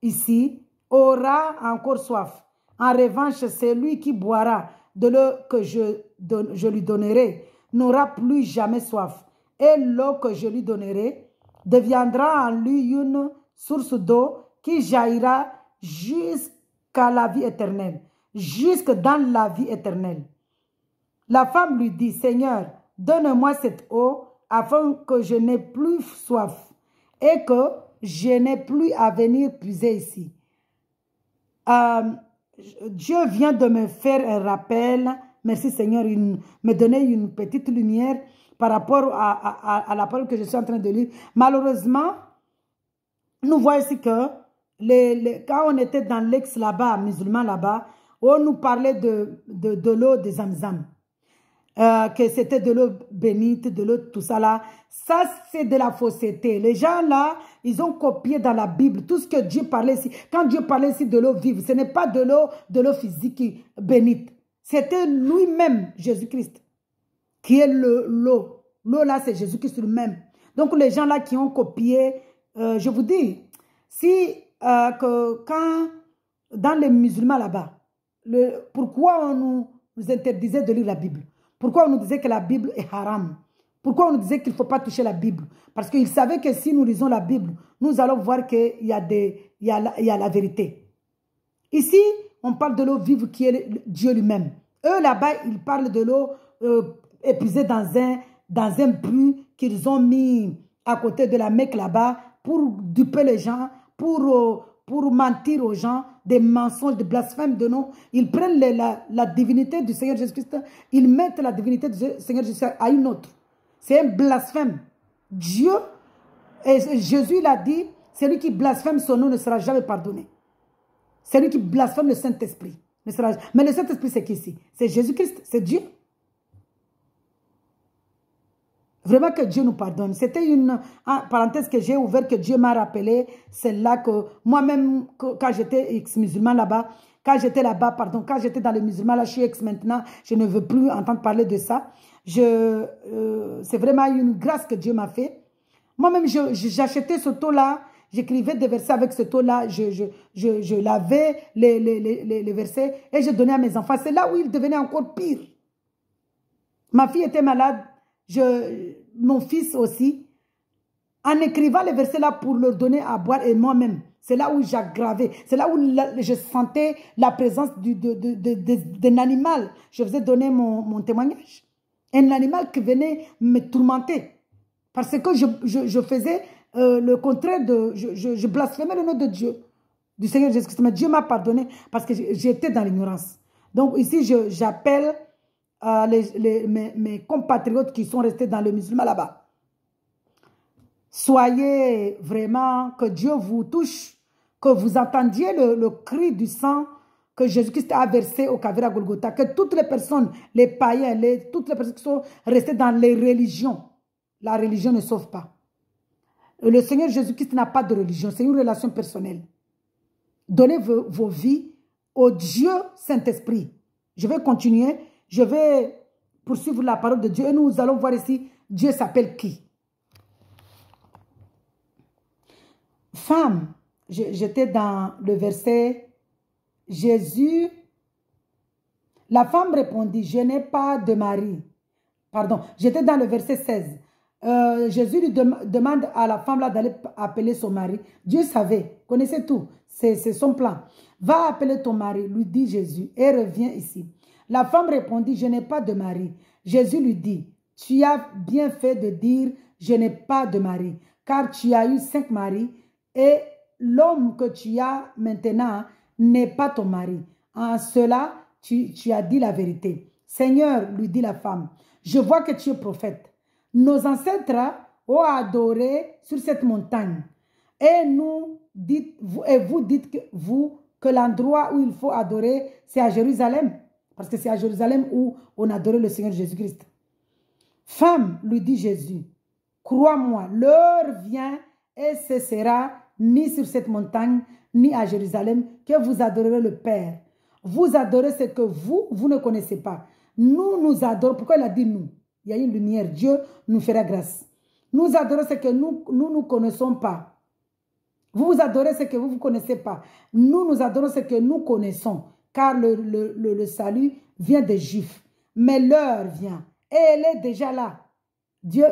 [SPEAKER 1] ici aura encore soif. En revanche, celui qui boira de l'eau que je lui donnerai n'aura plus jamais soif. Et l'eau que je lui donnerai deviendra en lui une source d'eau qui jaillira jusqu'à la vie éternelle, jusque dans la vie éternelle. La femme lui dit, Seigneur, donne-moi cette eau afin que je n'ai plus soif et que je n'ai plus à venir puiser ici. Dieu vient de me faire un rappel. Merci Seigneur, me donner une petite lumière par rapport à la parole que je suis en train de lire. Malheureusement, nous voyons ici que quand on était dans l'ex là-bas, musulman là-bas, on nous parlait de l'eau de Zamzam. Que c'était de l'eau bénite, de l'eau tout ça là. Ça, c'est de la fausseté. Les gens là, ils ont copié dans la Bible tout ce que Dieu parlait ici. Quand Dieu parlait ici de l'eau vive, ce n'est pas de l'eau physique bénite. C'était lui-même, Jésus-Christ, qui est l'eau. L'eau là, c'est Jésus-Christ lui-même. Donc les gens là qui ont copié, je vous dis, quand dans les musulmans là-bas, pourquoi on nous interdisait de lire la Bible? Pourquoi on nous disait que la Bible est haram? Pourquoi on nous disait qu'il ne faut pas toucher la Bible? Parce qu'ils savaient que si nous lisons la Bible, nous allons voir qu'il y a la vérité. Ici, on parle de l'eau vive qui est Dieu lui-même. Eux, là-bas, ils parlent de l'eau épuisée dans un puits qu'ils ont mis à côté de la Mecque là-bas pour duper les gens, pour mentir aux gens, des mensonges, des blasphèmes de nous. Ils prennent la divinité du Seigneur Jésus-Christ, ils mettent la divinité du Seigneur Jésus-Christ à une autre. C'est un blasphème. Dieu, et Jésus l'a dit, celui qui blasphème son nom ne sera jamais pardonné. Celui qui blasphème le Saint-Esprit ne sera jamais. Mais le Saint-Esprit, c'est qui ici? C'est Jésus-Christ, c'est Dieu. Vraiment que Dieu nous pardonne. C'était une parenthèse que j'ai ouverte, que Dieu m'a rappelé. C'est là que moi-même, quand j'étais ex-musulman là-bas, quand j'étais dans les musulmans, là, je suis ex maintenant, je ne veux plus entendre parler de ça. C'est vraiment une grâce que Dieu m'a fait. Moi-même, j'achetais ce taux-là, j'écrivais des versets avec ce taux-là, je lavais les versets et je donnais à mes enfants. C'est là où il devenait encore pire. Ma fille était malade. Mon fils aussi, en écrivant les versets là pour leur donner à boire et moi-même, c'est là où j'aggravais, c'est là où je sentais la présence d'un animal. Je faisais donner mon témoignage. Un animal qui venait me tourmenter. Parce que je faisais le contraire de... Je blasphémais le nom de Dieu, du Seigneur Jésus-Christ. Mais Dieu m'a pardonné parce que j'étais dans l'ignorance. Donc ici, j'appelle mes compatriotes qui sont restés dans le musulman là-bas. Soyez vraiment, que Dieu vous touche, que vous entendiez le cri du sang que Jésus-Christ a versé au Calvaire à Golgotha, que toutes les personnes, les païens, toutes les personnes qui sont restées dans les religions, la religion ne sauve pas. Le Seigneur Jésus-Christ n'a pas de religion, c'est une relation personnelle. Donnez vos vies au Dieu Saint-Esprit. Je vais continuer, je vais poursuivre la parole de Dieu et nous allons voir ici, Dieu s'appelle qui? Femme, j'étais dans le verset, Jésus, la femme répondit, je n'ai pas de mari. Pardon, j'étais dans le verset 16. Jésus lui demande à la femme là d'aller appeler son mari. Dieu savait, connaissait tout, c'est son plan. Va appeler ton mari, lui dit Jésus, et reviens ici. La femme répondit, je n'ai pas de mari. Jésus lui dit, tu as bien fait de dire, je n'ai pas de mari, car tu as eu 5 maris, et l'homme que tu as maintenant n'est pas ton mari. En cela, tu as dit la vérité. Seigneur, lui dit la femme, je vois que tu es prophète. Nos ancêtres ont adoré sur cette montagne. Et vous dites que l'endroit où il faut adorer, c'est à Jérusalem. Parce que c'est à Jérusalem où on adorait le Seigneur Jésus-Christ. Femme, lui dit Jésus, crois-moi, l'heure vient et ce sera ni sur cette montagne, ni à Jérusalem, que vous adorerez le Père. Vous adorez ce que vous ne connaissez pas. Nous adorons. Pourquoi il a dit nous? Il y a une lumière. Dieu nous fera grâce. Nous adorons ce que nous connaissons pas. Vous adorez ce que vous ne connaissez pas. Nous adorons ce que nous connaissons. Car le salut vient des Juifs. Mais l'heure vient. Et elle est déjà là.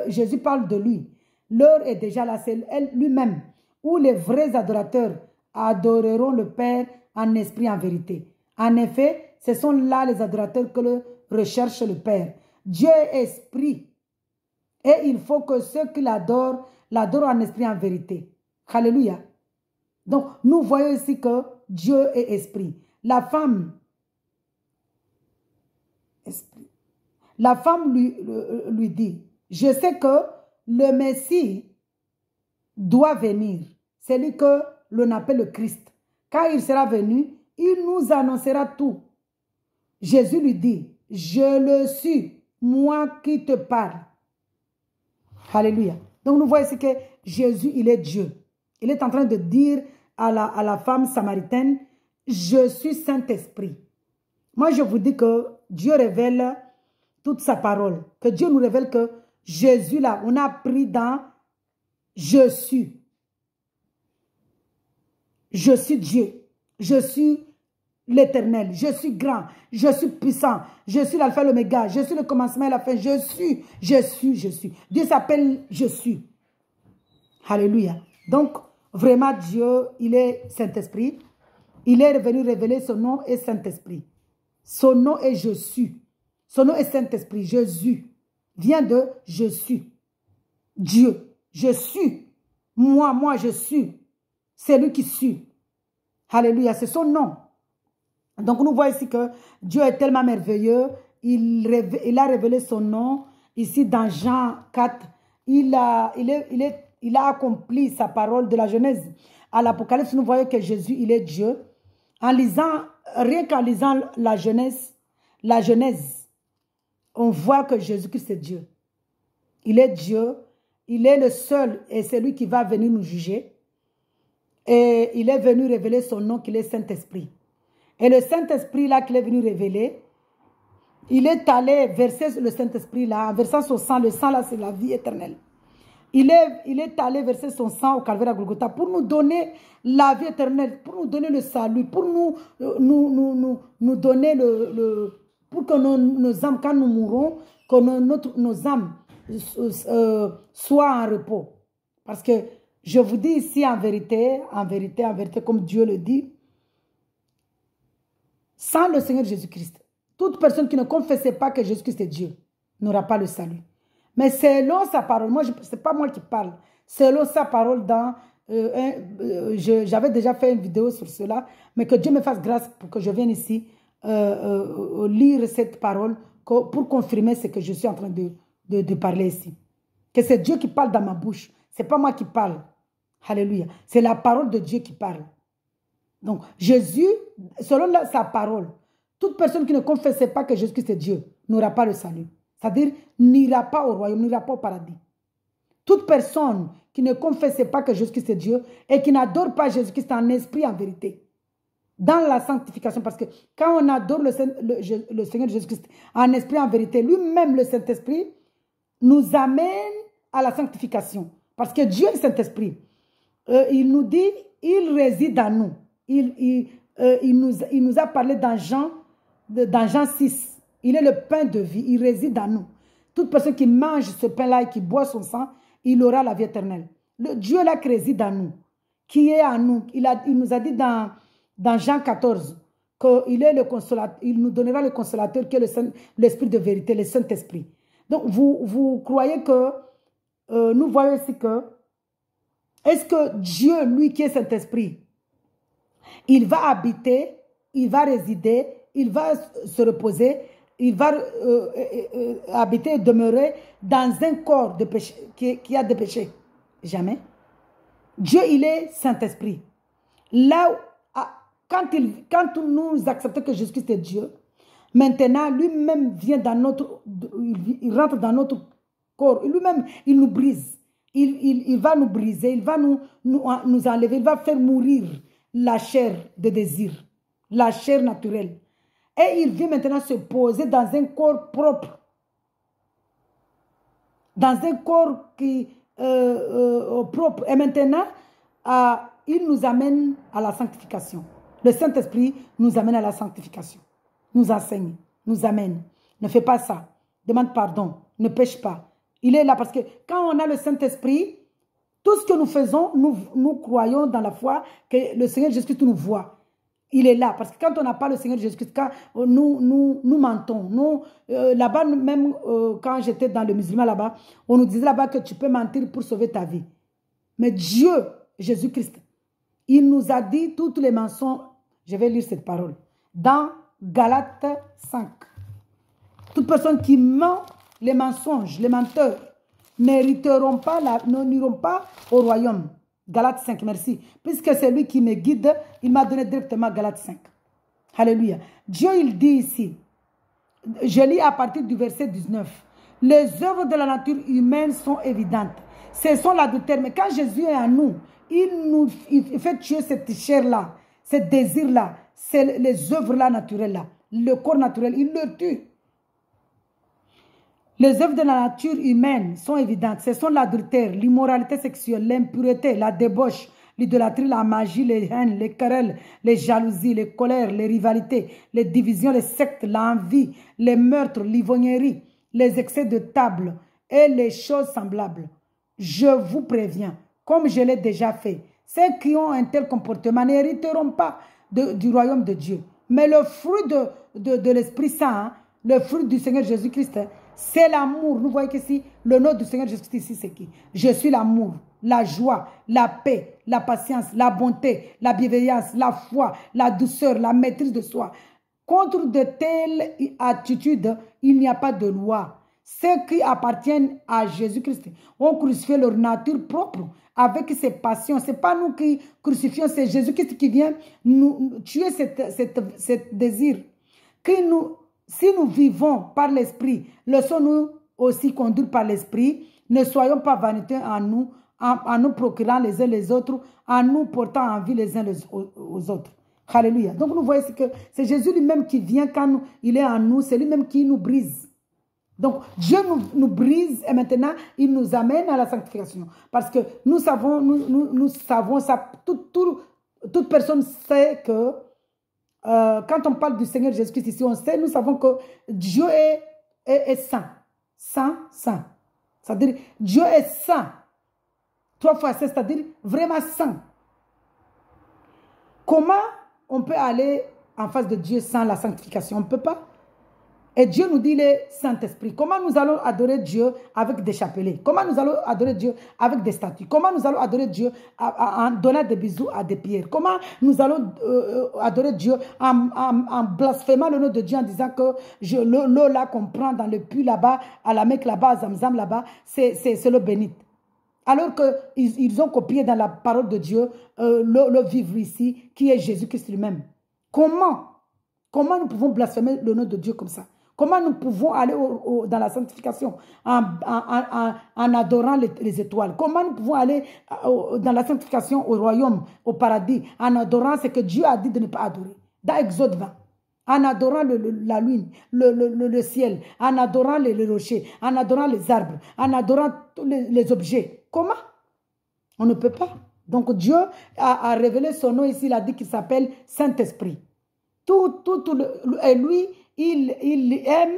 [SPEAKER 1] Jésus parle de lui. L'heure est déjà là. C'est lui-même. Où les vrais adorateurs adoreront le Père en esprit, en vérité. En effet, ce sont là les adorateurs que recherche le Père. Dieu est esprit. Et il faut que ceux qui l'adorent en esprit, en vérité. Alléluia. Donc, nous voyons ici que Dieu est esprit. La femme lui dit, je sais que le Messie doit venir. C'est lui que l'on appelle le Christ. Quand il sera venu, il nous annoncera tout. Jésus lui dit, je le suis, moi qui te parle. Alléluia. Donc nous voyons ici que Jésus, il est Dieu. Il est en train de dire à la femme samaritaine, je suis Saint-Esprit. Moi, je vous dis que Dieu révèle toute sa parole. Que Dieu nous révèle que Jésus, là, on a appris dans je suis. Je suis Dieu. Je suis l'Éternel. Je suis grand. Je suis puissant. Je suis l'alpha et l'oméga. Je suis le commencement et la fin. Je suis. Dieu s'appelle je suis. Alléluia. Donc, vraiment, Dieu, il est Saint-Esprit. Il est venu révéler son nom est Saint-Esprit. Son nom est je suis. Son nom est Saint-Esprit. Jésus vient de je suis. Dieu. Je suis. Moi, je suis. C'est lui qui suit. Alléluia, c'est son nom. Donc, nous voyons ici que Dieu est tellement merveilleux. Il a révélé son nom. Ici, dans Jean 4, il a accompli sa parole de la Genèse. À l'Apocalypse, nous voyons que Jésus, il est Dieu. En lisant, rien qu'en lisant la Genèse, on voit que Jésus-Christ est Dieu. Il est Dieu. Il est le seul et c'est lui qui va venir nous juger. Et il est venu révéler son nom qu'il est Saint-Esprit. Et le Saint-Esprit là qu'il est venu révéler, il est allé verser le Saint-Esprit là, en versant son sang. Le sang là c'est la vie éternelle. Il est allé verser son sang au Calvaire à Golgotha pour nous donner la vie éternelle, pour nous donner le salut, pour nous donner pour que nos âmes, quand nous mourrons, que nos âmes soient en repos. Parce que je vous dis ici en vérité, comme Dieu le dit, sans le Seigneur Jésus-Christ, toute personne qui ne confessait pas que Jésus-Christ est Dieu n'aura pas le salut. Mais selon sa parole, ce n'est pas moi qui parle, selon sa parole dans... J'avais déjà fait une vidéo sur cela, mais que Dieu me fasse grâce pour que je vienne ici lire cette parole pour confirmer ce que je suis en train de parler ici. Que c'est Dieu qui parle dans ma bouche. Ce n'est pas moi qui parle. Alléluia. C'est la parole de Dieu qui parle. Donc, Jésus, selon sa parole, toute personne qui ne confesse pas que Jésus-Christ est Dieu n'aura pas le salut. C'est-à-dire, n'ira pas au royaume, n'ira pas au paradis. Toute personne qui ne confesse pas que Jésus-Christ est Dieu et qui n'adore pas Jésus-Christ en esprit, en vérité, dans la sanctification, parce que quand on adore le Seigneur Jésus-Christ en esprit, en vérité, lui-même, le Saint-Esprit, nous amène à la sanctification. Parce que Dieu est Saint-Esprit. Il nous dit, il réside en nous. Il nous a parlé dans Jean 6. Il est le pain de vie, il réside en nous. Toute personne qui mange ce pain-là et qui boit son sang, il aura la vie éternelle. Le Dieu là qui réside en nous, qui est en nous, il nous a dit dans Jean 14 qu'il est le consolateur, il nous donnera le consolateur qui est l'Esprit de vérité, le Saint-Esprit. Donc vous croyez que, nous voyons ici que, est-ce que Dieu, lui qui est Saint-Esprit, il va habiter, il va résider, il va se reposer, il va habiter et demeurer dans un corps de péché, qui a des péchés? Jamais. Dieu, il est Saint-Esprit. Là, quand nous acceptons que Jésus-Christ est Dieu, maintenant, lui-même vient dans notre... Il rentre dans notre corps. Lui-même, il nous brise. Il va nous briser, il va nous enlever, il va faire mourir la chair de désir, la chair naturelle. Et il vient maintenant se poser dans un corps propre. Dans un corps propre. Et maintenant, il nous amène à la sanctification. Le Saint-Esprit nous amène à la sanctification. Nous enseigne, nous amène. Ne fais pas ça. Demande pardon. Ne pêche pas. Il est là parce que quand on a le Saint-Esprit, tout ce que nous faisons, nous croyons dans la foi que le Seigneur Jésus-Christ nous voit. Il est là. Parce que quand on n'a pas le Seigneur Jésus-Christ, nous mentons. Là-bas, même quand j'étais dans le musulman là-bas, on nous disait là-bas que tu peux mentir pour sauver ta vie. Mais Dieu, Jésus-Christ, il nous a dit toutes les mensonges. Je vais lire cette parole. Dans Galates 5. Toute personne qui ment, les mensonges, les menteurs, n'hériteront pas, n'iront pas au royaume. Galates 5, merci. Puisque c'est lui qui me guide, il m'a donné directement Galates 5. Alléluia. Dieu, il dit ici, je lis à partir du verset 19, les œuvres de la nature humaine sont évidentes. Ce sont l'adultère. Mais quand Jésus est en nous, il fait tuer cette chair-là, ce désir-là, les œuvres-là naturelles-là, le corps naturel, il le tue. Les œuvres de la nature humaine sont évidentes. Ce sont l'adultère, l'immoralité sexuelle, l'impureté, la débauche, l'idolâtrie, la magie, les haines, les querelles, les jalousies, les colères, les rivalités, les divisions, les sectes, l'envie, les meurtres, l'ivrognerie, les excès de table et les choses semblables. Je vous préviens, comme je l'ai déjà fait, ceux qui ont un tel comportement n'hériteront pas du royaume de Dieu. Mais le fruit de l'Esprit Saint, le fruit du Seigneur Jésus-Christ, c'est l'amour. Nous voyons qu'ici, le nom du Seigneur Jésus-Christ ici, c'est qui? Je suis l'amour, la joie, la paix, la patience, la bonté, la bienveillance, la foi, la douceur, la maîtrise de soi. Contre de telles attitudes, il n'y a pas de loi. Ceux qui appartiennent à Jésus-Christ ont crucifié leur nature propre avec ses passions. Ce n'est pas nous qui crucifions, c'est Jésus-Christ qui vient nous tuer cet désir. Si nous vivons par l'Esprit, laissons-nous aussi conduire par l'Esprit. Ne soyons pas vaniteux en nous procurant les uns les autres, en nous portant en vie les uns aux autres. Alléluia. Donc nous voyons que c'est Jésus lui-même qui vient quand il est en nous, c'est lui-même qui nous brise. Donc Dieu nous brise et maintenant il nous amène à la sanctification. Parce que nous savons ça, toute personne sait que quand on parle du Seigneur Jésus-Christ ici, nous savons que Dieu est saint. Saint. C'est-à-dire, Dieu est saint. 3 fois saint, c'est-à-dire vraiment saint. Comment on peut aller en face de Dieu sans la sanctification? On ne peut pas. Et Dieu nous dit le Saint-Esprit. Comment nous allons adorer Dieu avec des chapelets? Comment nous allons adorer Dieu avec des statues? Comment nous allons adorer Dieu en donnant des bisous à des pierres? Comment nous allons adorer Dieu en blasphémant le nom de Dieu en disant que l'eau là qu'on prend dans le puits là-bas, à la Mecque là-bas, à Zamzam là-bas, c'est l'eau bénite. Alors qu'ils ont copié dans la parole de Dieu le vivre ici, qui est Jésus-Christ lui-même. Comment nous pouvons blasphémer le nom de Dieu comme ça? Comment nous pouvons aller dans la sanctification en adorant les étoiles? Comment nous pouvons aller dans la sanctification au royaume, au paradis, en adorant ce que Dieu a dit de ne pas adorer? Dans Exode 20. En adorant la lune, le ciel, en adorant les rochers, en adorant les arbres, en adorant tous les objets. Comment? On ne peut pas. Donc Dieu a révélé son nom ici, il a dit qu'il s'appelle Saint-Esprit. Et lui, il aime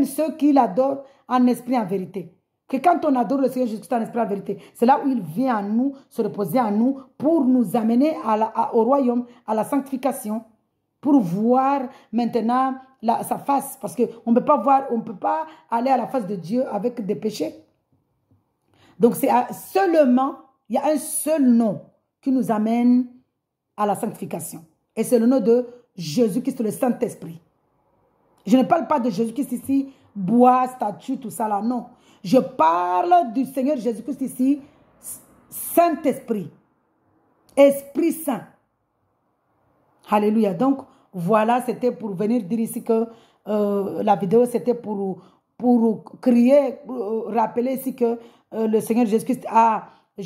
[SPEAKER 1] ceux qu'il adore en esprit, en vérité. Que quand on adore le Seigneur Jésus en esprit, en vérité, c'est là où il vient à nous, se reposer en nous, pour nous amener au royaume, à la sanctification, pour voir maintenant sa face. Parce qu'on ne peut pas aller à la face de Dieu avec des péchés. Donc c'est seulement, il y a un seul nom qui nous amène à la sanctification. Et c'est le nom de Jésus-Christ, le Saint-Esprit. Je ne parle pas de Jésus-Christ ici, bois, statue, tout ça là, non. Je parle du Seigneur Jésus-Christ ici, Saint-Esprit, Esprit Saint. Alléluia. Donc, voilà, c'était pour venir dire ici que la vidéo, c'était pour crier, pour rappeler ici que le Seigneur Jésus-Christ le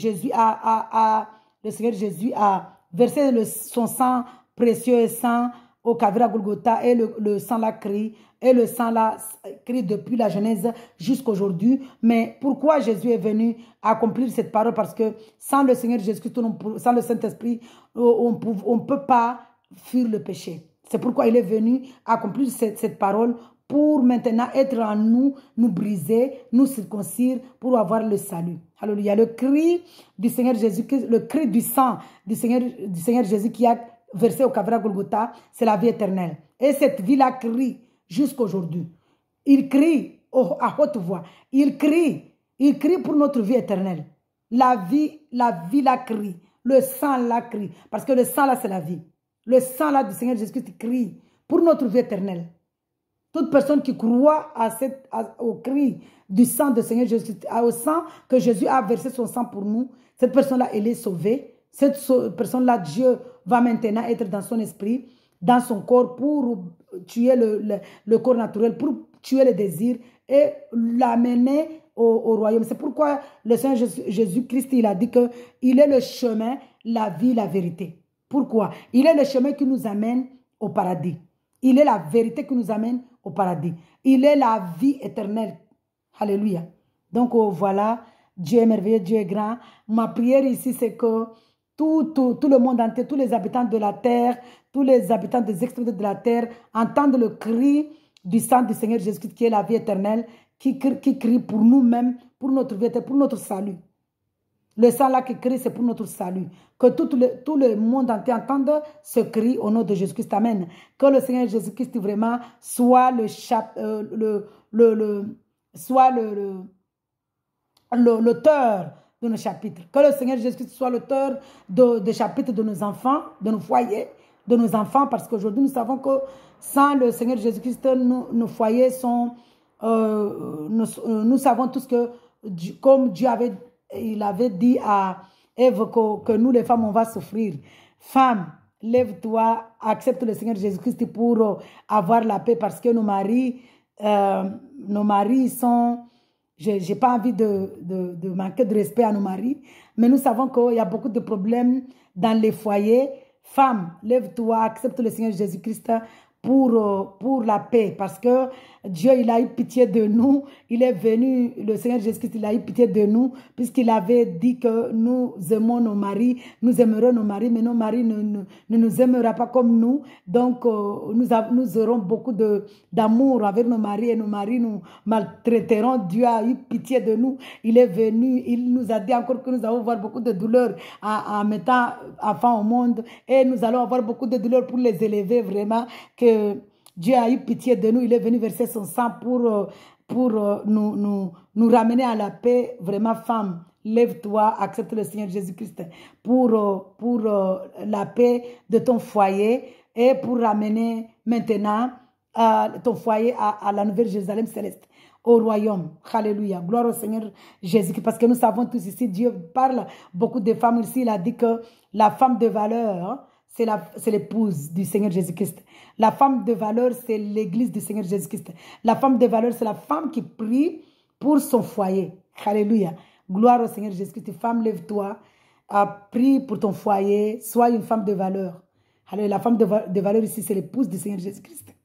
[SPEAKER 1] Seigneur Jésus a versé son sang précieux et saint au Calvaire à Golgotha, et le sang là crie, et le sang là crie depuis la Genèse jusqu'à aujourd'hui. Mais pourquoi Jésus est venu accomplir cette parole? Parce que sans le Seigneur Jésus-Christ, sans le Saint-Esprit, on ne peut pas fuir le péché. C'est pourquoi il est venu accomplir cette parole pour maintenant être en nous, nous briser, nous circoncire pour avoir le salut. Alléluia. Le cri du Seigneur Jésus-Christ, le cri du sang du Seigneur Jésus qui a versé au Calvaire à Golgotha, c'est la vie éternelle. Et cette vie-là crie jusqu'à aujourd'hui. Il crie à haute voix. Il crie pour notre vie éternelle. La vie la crie. Le sang la crie. Parce que le sang là, c'est la vie. Le sang là du Seigneur Jésus-Christ crie pour notre vie éternelle. Toute personne qui croit au cri du sang du Seigneur Jésus, au sang que Jésus a versé son sang pour nous, cette personne-là, elle est sauvée. Cette personne-là, Dieu va maintenant être dans son esprit, dans son corps, pour tuer le corps naturel, pour tuer les désirs et l'amener au royaume. C'est pourquoi le Seigneur Jésus-Christ, il a dit qu'il est le chemin, la vie, la vérité. Pourquoi? Il est le chemin qui nous amène au paradis. Il est la vérité qui nous amène au paradis. Il est la vie éternelle. Alléluia. Donc voilà, Dieu est merveilleux, Dieu est grand. Ma prière ici, c'est que tout le monde entier, tous les habitants de la terre, tous les habitants des extrémités de la terre entendent le cri du sang du Seigneur Jésus-Christ qui est la vie éternelle, qui crie pour nous-mêmes, pour notre vie éternelle, pour notre salut. Le sang là qui crie, c'est pour notre salut. Que tout le monde entier entende ce cri au nom de Jésus-Christ. Amen. Que le Seigneur Jésus-Christ vraiment soit l'auteur de nos chapitres. Que le Seigneur Jésus-Christ soit l'auteur des chapitres de nos enfants, de nos foyers, de nos enfants. Parce qu'aujourd'hui, nous savons que sans le Seigneur Jésus-Christ, nos foyers sont... nous savons tous que, comme Dieu avait dit à Ève que nous, les femmes, on va souffrir. Femme, lève-toi, accepte le Seigneur Jésus-Christ pour avoir la paix, parce que nos maris sont... J'ai pas envie de manquer de respect à nos maris, mais nous savons qu'il y a beaucoup de problèmes dans les foyers. Femme, lève-toi, accepte le Seigneur Jésus-Christ pour la paix, parce que Dieu, il a eu pitié de nous. Il est venu, le Seigneur Jésus-Christ, il a eu pitié de nous, puisqu'il avait dit que nous aimons nos maris, nous aimerons nos maris, mais nos maris ne nous aimeront pas comme nous. Donc, nous aurons beaucoup d'amour avec nos maris, et nos maris nous maltraiteront. Dieu a eu pitié de nous. Il est venu, il nous a dit encore que nous allons avoir beaucoup de douleurs en mettant enfants au monde, et nous allons avoir beaucoup de douleurs pour les élever vraiment, que Dieu a eu pitié de nous. Il est venu verser son sang pour nous ramener à la paix. Vraiment, femme, lève-toi, accepte le Seigneur Jésus-Christ pour la paix de ton foyer et pour ramener maintenant ton foyer à la nouvelle Jérusalem céleste, au royaume. Alléluia. Gloire au Seigneur Jésus. Parce que nous savons tous ici, Dieu parle beaucoup de femmes ici. Il a dit que la femme de valeur, c'est l'épouse du Seigneur Jésus-Christ. La femme de valeur, c'est l'église du Seigneur Jésus-Christ. La femme de valeur, c'est la femme qui prie pour son foyer. Alléluia. Gloire au Seigneur Jésus-Christ. Femme, lève-toi. Prie pour ton foyer. Sois une femme de valeur. Alléluia. La femme de valeur ici, c'est l'épouse du Seigneur Jésus-Christ.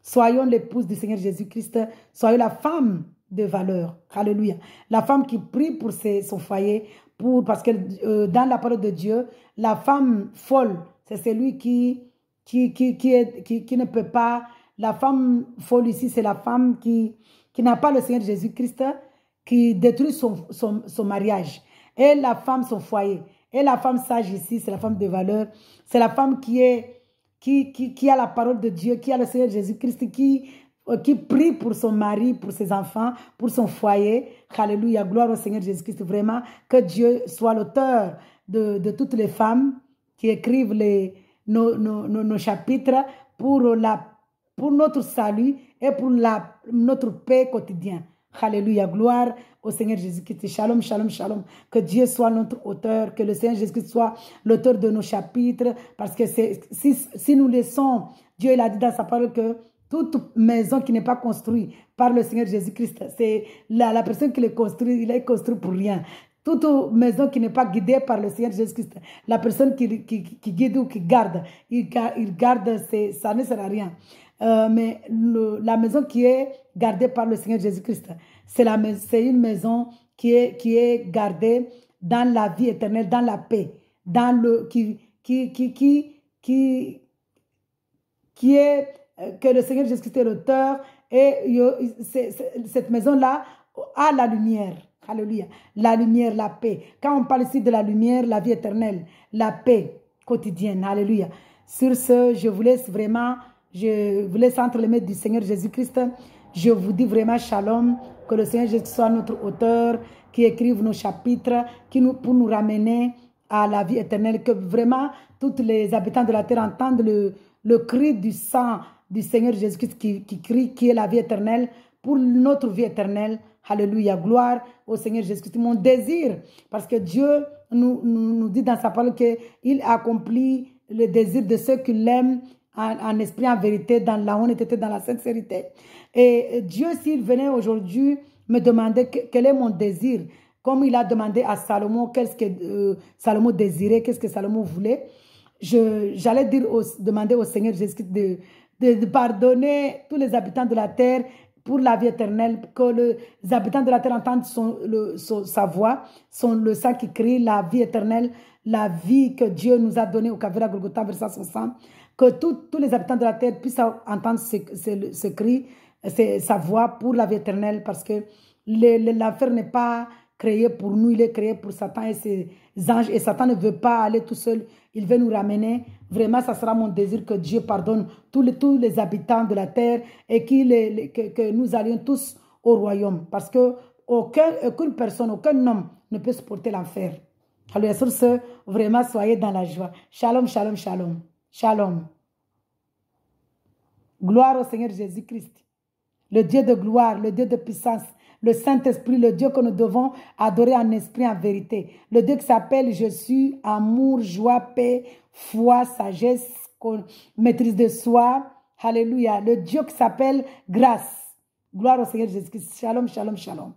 [SPEAKER 1] Soyons l'épouse du Seigneur Jésus-Christ. Soyons la femme de valeur. Alléluia. La femme qui prie pour son foyer. Parce que dans la parole de Dieu, la femme folle, c'est celui qui ne peut pas. La femme folle ici, c'est la femme qui n'a pas le Seigneur Jésus-Christ, qui détruit son mariage. Et la femme, son foyer. Et la femme sage ici, c'est la femme de valeur. C'est la femme qui a la parole de Dieu, qui a le Seigneur Jésus-Christ, qui prie pour son mari, pour ses enfants, pour son foyer. Alléluia, gloire au Seigneur Jésus-Christ. Vraiment, que Dieu soit l'auteur de toutes les femmes qui écrivent nos chapitres pour notre salut et pour notre paix quotidienne. Alléluia, gloire au Seigneur Jésus-Christ. Shalom, shalom, shalom. Que Dieu soit notre auteur, que le Seigneur Jésus-Christ soit l'auteur de nos chapitres. Parce que si nous laissons, Dieu il a dit dans sa parole que toute maison qui n'est pas construite par le Seigneur Jésus-Christ, c'est la personne qui l'a construit, il est construit pour rien. Toute maison qui n'est pas guidée par le Seigneur Jésus-Christ, la personne qui guide ou qui garde, il garde, ça ne sert à rien. Mais la maison qui est gardée par le Seigneur Jésus-Christ, c'est une maison qui est gardée dans la vie éternelle, dans la paix, qui est que le Seigneur Jésus-Christ est l'auteur, et cette maison-là a la lumière. Alléluia. La lumière, la paix. Quand on parle ici de la lumière, la vie éternelle, la paix quotidienne. Alléluia. Sur ce, je vous laisse entre les mains du Seigneur Jésus-Christ. Je vous dis vraiment shalom. Que le Seigneur Jésus soit notre auteur, qui écrive nos chapitres, pour nous ramener à la vie éternelle. Que vraiment, tous les habitants de la terre entendent le cri du sang du Seigneur Jésus-Christ qui crie, qui est la vie éternelle, pour notre vie éternelle. Alléluia, gloire au Seigneur Jésus-Christ. Mon désir, parce que Dieu nous dit dans sa parole qu'il accomplit le désir de ceux qui l'aiment en esprit, en vérité, dans la honnêteté, dans la sincérité. Et Dieu, s'il venait aujourd'hui me demander quel est mon désir, comme il a demandé à Salomon, qu'est-ce que Salomon désirait, qu'est-ce que Salomon voulait, j'allais demander au Seigneur Jésus-Christ de pardonner tous les habitants de la terre pour la vie éternelle, que les habitants de la terre entendent sa voix, le sang qui crie, la vie éternelle, la vie que Dieu nous a donnée au Calvaire à Golgotha, versant son sang, que tous les habitants de la terre puissent entendre ce cri, sa voix pour la vie éternelle, parce que l'enfer n'est pas créé pour nous, il est créé pour Satan et ses anges, et Satan ne veut pas aller tout seul, il veut nous ramener. Vraiment, ça sera mon désir que Dieu pardonne tous les habitants de la terre et que nous allions tous au royaume, parce que aucune personne, aucun homme ne peut supporter l'enfer. Alors sur ce, vraiment, soyez dans la joie. Shalom, shalom, shalom. Shalom. Gloire au Seigneur Jésus-Christ, le Dieu de gloire, le Dieu de puissance, le Saint-Esprit, le Dieu que nous devons adorer en esprit, en vérité. Le Dieu qui s'appelle je suis, amour, joie, paix, foi, sagesse, maîtrise de soi. Alléluia. Le Dieu qui s'appelle grâce. Gloire au Seigneur Jésus-Christ. Shalom, shalom, shalom.